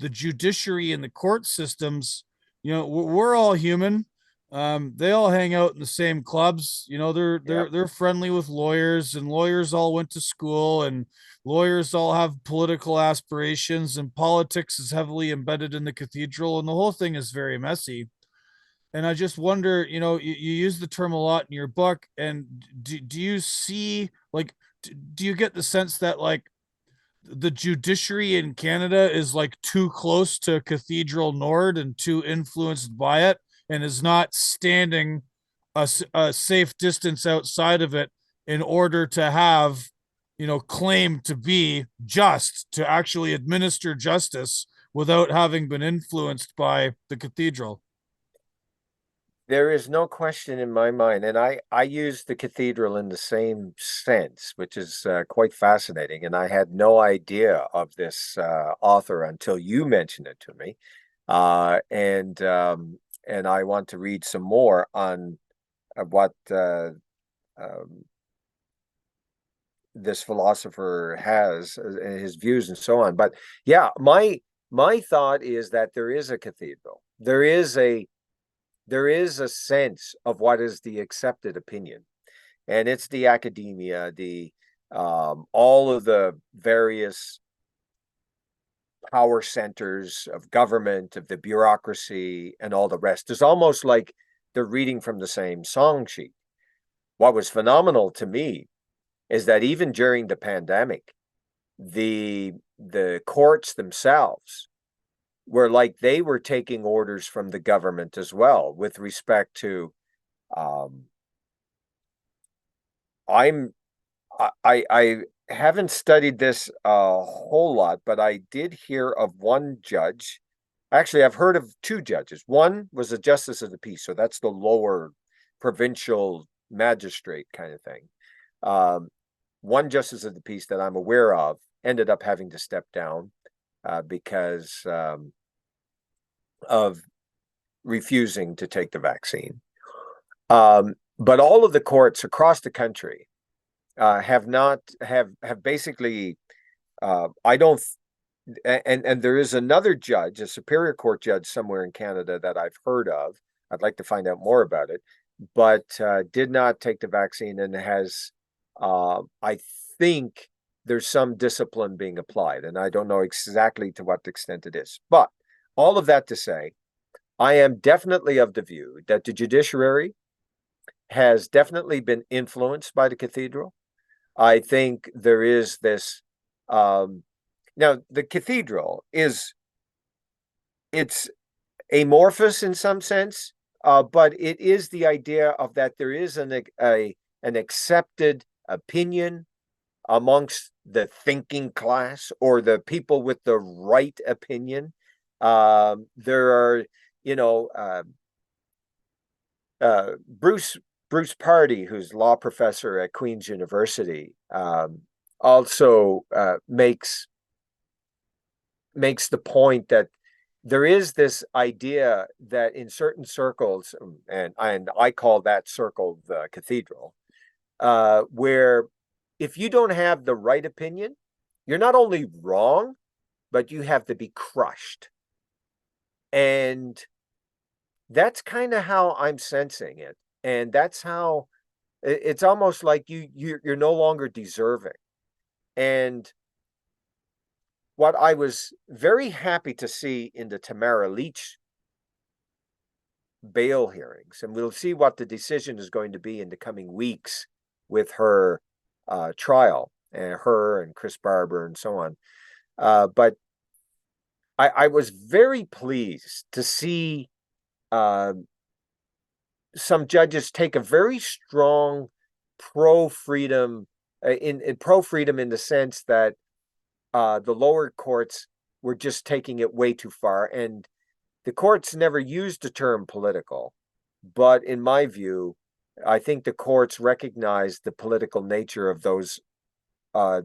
judiciary and the court systems, we're all human. They all hang out in the same clubs. You know, they're
Yeah.
they're they're friendly with lawyers, and lawyers all went to school, and lawyers all have political aspirations, and politics is heavily embedded in the cathedral, and the whole thing is very messy. And I just wonder, you use the term a lot in your book, and do you see, like, do you get the sense that, like, the judiciary in Canada is like too close to Cathedral Nord and too influenced by it, and is not standing a safe distance outside of it in order to have, claim to be just, to actually administer justice without having been influenced by the cathedral?
There is no question in my mind, and I use the cathedral in the same sense, which is quite fascinating. And I had no idea of this author until you mentioned it to me, and I want to read some more on what um, this philosopher has, his views and so on. But yeah, my thought is that there is a cathedral. There is a sense of what is the accepted opinion, and it's the academia, the all of the various power centers of government, of the bureaucracy, and all the rest. It's almost like they're reading from the same song sheet. What was phenomenal to me is that even during the pandemic, the courts themselves were like they were taking orders from the government as well with respect to um, I'm I haven't studied this a whole lot, but I did hear of one judge. Actually, I've heard of two judges. One was a justice of the peace, so that's the lower provincial magistrate kind of thing. Um, One justice of the peace that I'm aware of ended up having to step down because of refusing to take the vaccine. But all of the courts across the country have not have basically I don't and there is another judge, a Superior Court judge somewhere in Canada that I've heard of. I'd like to find out more about it, but did not take the vaccine and has I think there's some discipline being applied, and I don't know exactly to what extent it is. But all of that to say, I am definitely of the view that the judiciary has definitely been influenced by the cathedral. I think there is this now the cathedral it's amorphous in some sense, but it is the idea of that there is an accepted opinion amongst the thinking class or the people with the right opinion. There are, you know, Bruce Pardy, who's law professor at Queen's University, also makes the point that there is this idea that in certain circles, and I call that circle the cathedral, where if you don't have the right opinion, you're not only wrong, but you have to be crushed. And that's kind of how I'm sensing it. And that's how it's almost like you're no longer deserving. And what I was very happy to see in the Tamara Leach bail hearings, and we'll see what the decision is going to be in the coming weeks with her trial, and her and Chris Barber and so on. But I was very pleased to see some judges take a very strong pro-freedom in pro-freedom in the sense that the lower courts were just taking it way too far, and the courts never used the term political, but in my view, I think the courts recognized the political nature of those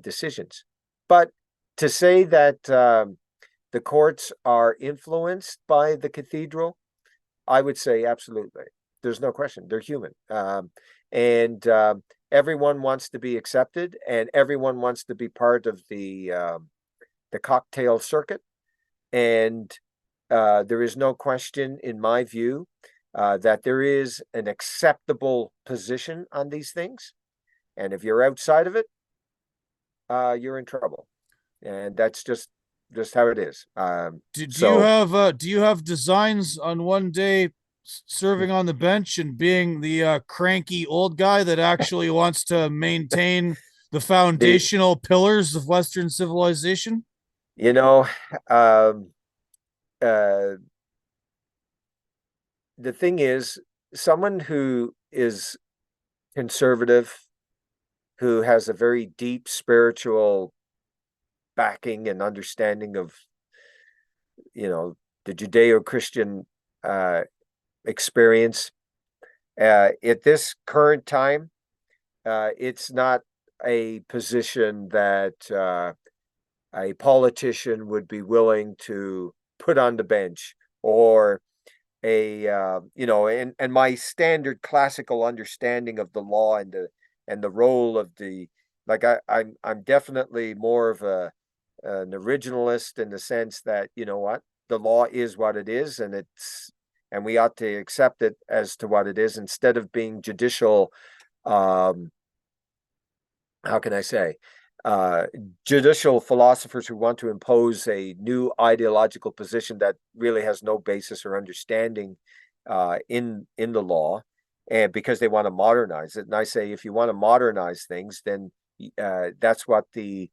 decisions. But to say that the courts are influenced by the cathedral, I would say absolutely. There's no question. They're human. And everyone wants to be accepted, and everyone wants to be part of the cocktail circuit. And there is no question, in my view, that there is an acceptable position on these things. And if you're outside of it, you're in trouble. And that's just how it is. So
Do you have designs on one day serving on the bench and being the cranky old guy that actually wants to maintain the
the
foundational pillars of Western civilization?
you know um, uh, the thing is, someone who is conservative, who has a very deep spiritual backing and understanding of, the Judeo-Christian uh, experience, at this current time, it's not a position that a politician would be willing to put on the bench, or and my standard classical understanding of the law and the role of the, like, I'm definitely more of an originalist, in the sense that, what, the law is what it is, and we ought to accept it as to what it is, instead of being judicial, um how can I say, uh, judicial philosophers who want to impose a new ideological position that really has no basis or understanding in the law, and because they want to modernize it. And I say, if you want to modernize things, then that's what the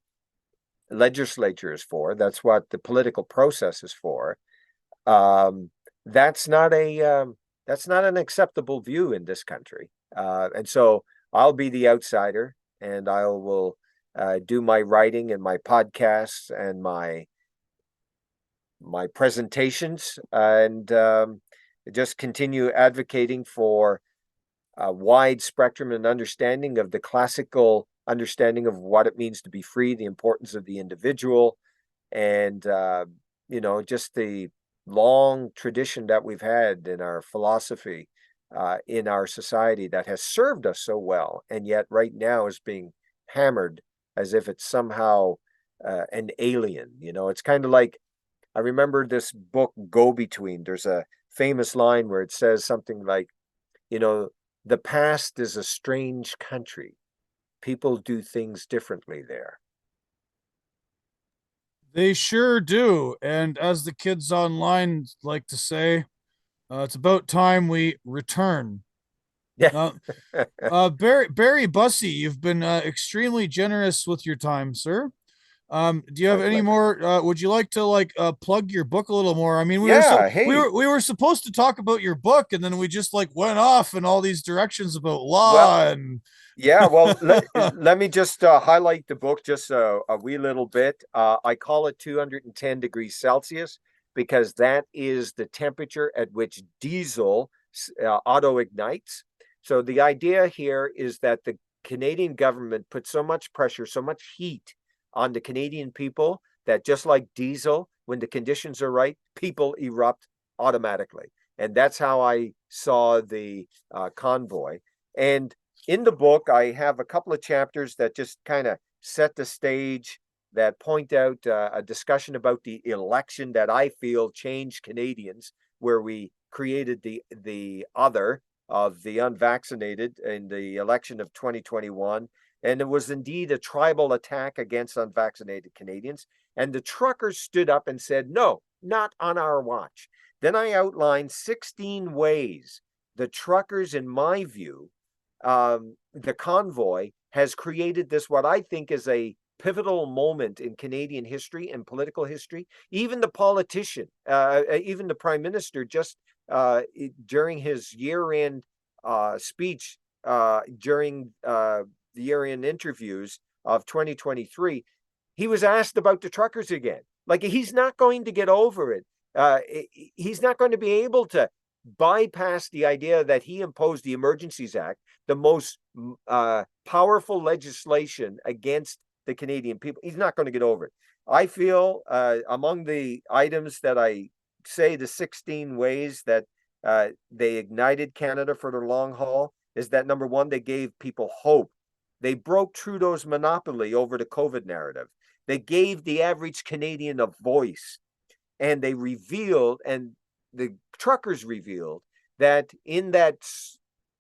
legislature is for. That's what the political process is for. Um, that's not a that's not an acceptable view in this country. And so I'll be the outsider, and I will do my writing and my podcasts and my presentations, and just continue advocating for a wide spectrum and understanding of the classical understanding of what it means to be free, the importance of the individual, and just the long tradition that we've had in our philosophy, in our society, that has served us so well, and yet right now is being hammered as if it's somehow an alien. It's kind of like, I remember this book, Go Between. There's a famous line where it says something like, you know, the past is a strange country. People do things differently there.
They sure do. And as the kids online like to say, it's about time we return.
Yeah.
Now, Barry Bussey, you've been extremely generous with your time, sir. Do you have
My
any
pleasure.
more? Would you like to plug your book a little more? I mean,
Yeah. Hey.
we were supposed to talk about your book, and then we just like went off in all these directions about
Well,
law and
yeah. Well, let me just highlight the book just a wee little bit. I call it 210 degrees Celsius because that is the temperature at which diesel auto ignites. So the idea here is that the Canadian government put so much pressure, so much heat on the Canadian people, that just like diesel, when the conditions are right, people erupt automatically. And that's how I saw the convoy. And in the book, I have a couple of chapters that just kind of set the stage, that point out a discussion about the election that I feel changed Canadians, where we created the other of the unvaccinated in the election of 2021. And it was indeed a tribal attack against unvaccinated Canadians. And the truckers stood up and said, no, not on our watch. Then I outlined 16 ways the truckers, in my view, the convoy has created this, what I think is a pivotal moment in Canadian history and political history. Even the politician, even the prime minister, just during his year-end speech, during the year-end interviews of 2023, he was asked about the truckers again. Like, he's not going to get over it. He's not going to be able to bypass the idea that he imposed the Emergencies Act, the most powerful legislation against the Canadian people. He's not going to get over it. I feel among the items that I say, the 16 ways that they ignited Canada for the long haul, is that, number one, they gave people hope. They broke Trudeau's monopoly over the COVID narrative. They gave the average Canadian a voice, and they revealed, and the truckers revealed, that in that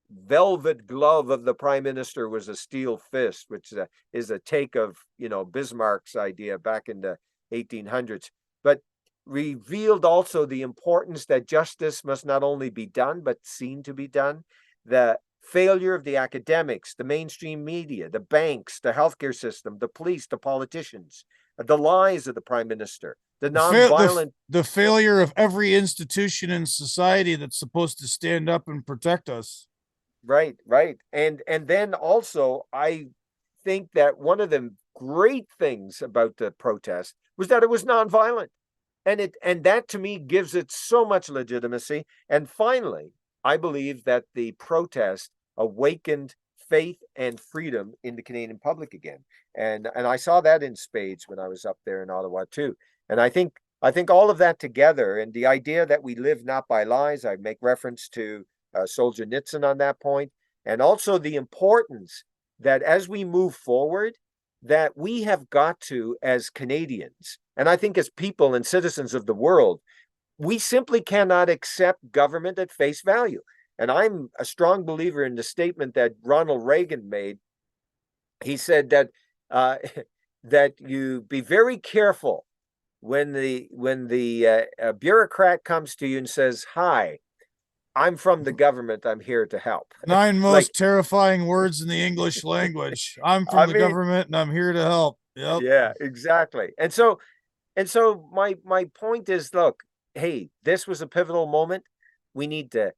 velvet glove of the prime minister was a steel fist, which is a take of, Bismarck's idea back in the 1800s, but revealed also the importance that justice must not only be done, but seen to be done. The failure of the academics, the mainstream media, the banks, the healthcare system, the police, the politicians, the lies of the prime minister, the nonviolent.
The failure of every institution in society that's supposed to stand up and protect us.
Right. And then also, I think that one of the great things about the protest was that it was nonviolent. And that to me gives it so much legitimacy. And finally, I believe that the protest awakened faith and freedom in the Canadian public again. And I saw that in spades when I was up there in Ottawa too. And I think all of that together, and the idea that we live not by lies, I make reference to Solzhenitsyn on that point, and also the importance that as we move forward, that we have got to, as Canadians, and I think as people and citizens of the world, we simply cannot accept government at face value. And I'm a strong believer in the statement that Ronald Reagan made. He said that that you be very careful when the bureaucrat comes to you and says, "Hi, I'm from the government. I'm here to help."
9 most terrifying words in the English language. I'm from the government and I'm here to help. Yep.
Yeah, exactly. And so my point is, look, hey, this was a pivotal moment. We need to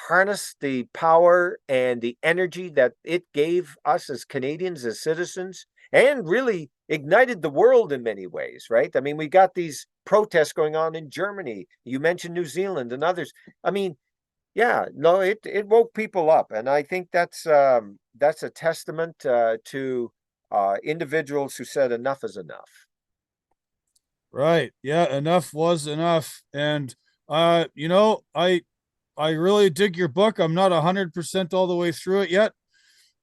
harness the power and the energy that it gave us as Canadians, as citizens, and really ignited the world in many ways, right? I mean, we got these protests going on in Germany. You mentioned New Zealand and others. I mean, yeah, no, it woke people up, and I think that's a testament to individuals who said enough is enough.
Right. Yeah, enough was enough. And I really dig your book. I'm not 100% all the way through it yet,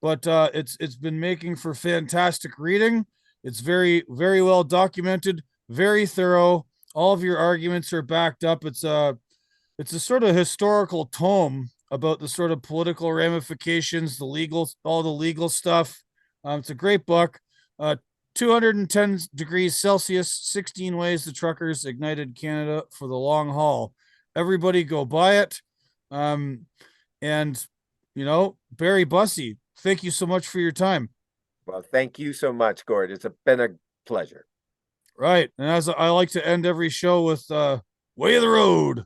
but it's been making for fantastic reading. It's very, very well documented, very thorough. All of your arguments are backed up. It's a sort of historical tome about the sort of political ramifications, all the legal stuff. It's a great book. 210 degrees Celsius, 16 ways the truckers ignited Canada for the long haul. Everybody go buy it. And Barry Bussey, thank you so much for your time.
Well, thank you so much, Gord. It's been a pleasure.
Right. And as I like to end every show with way of the road.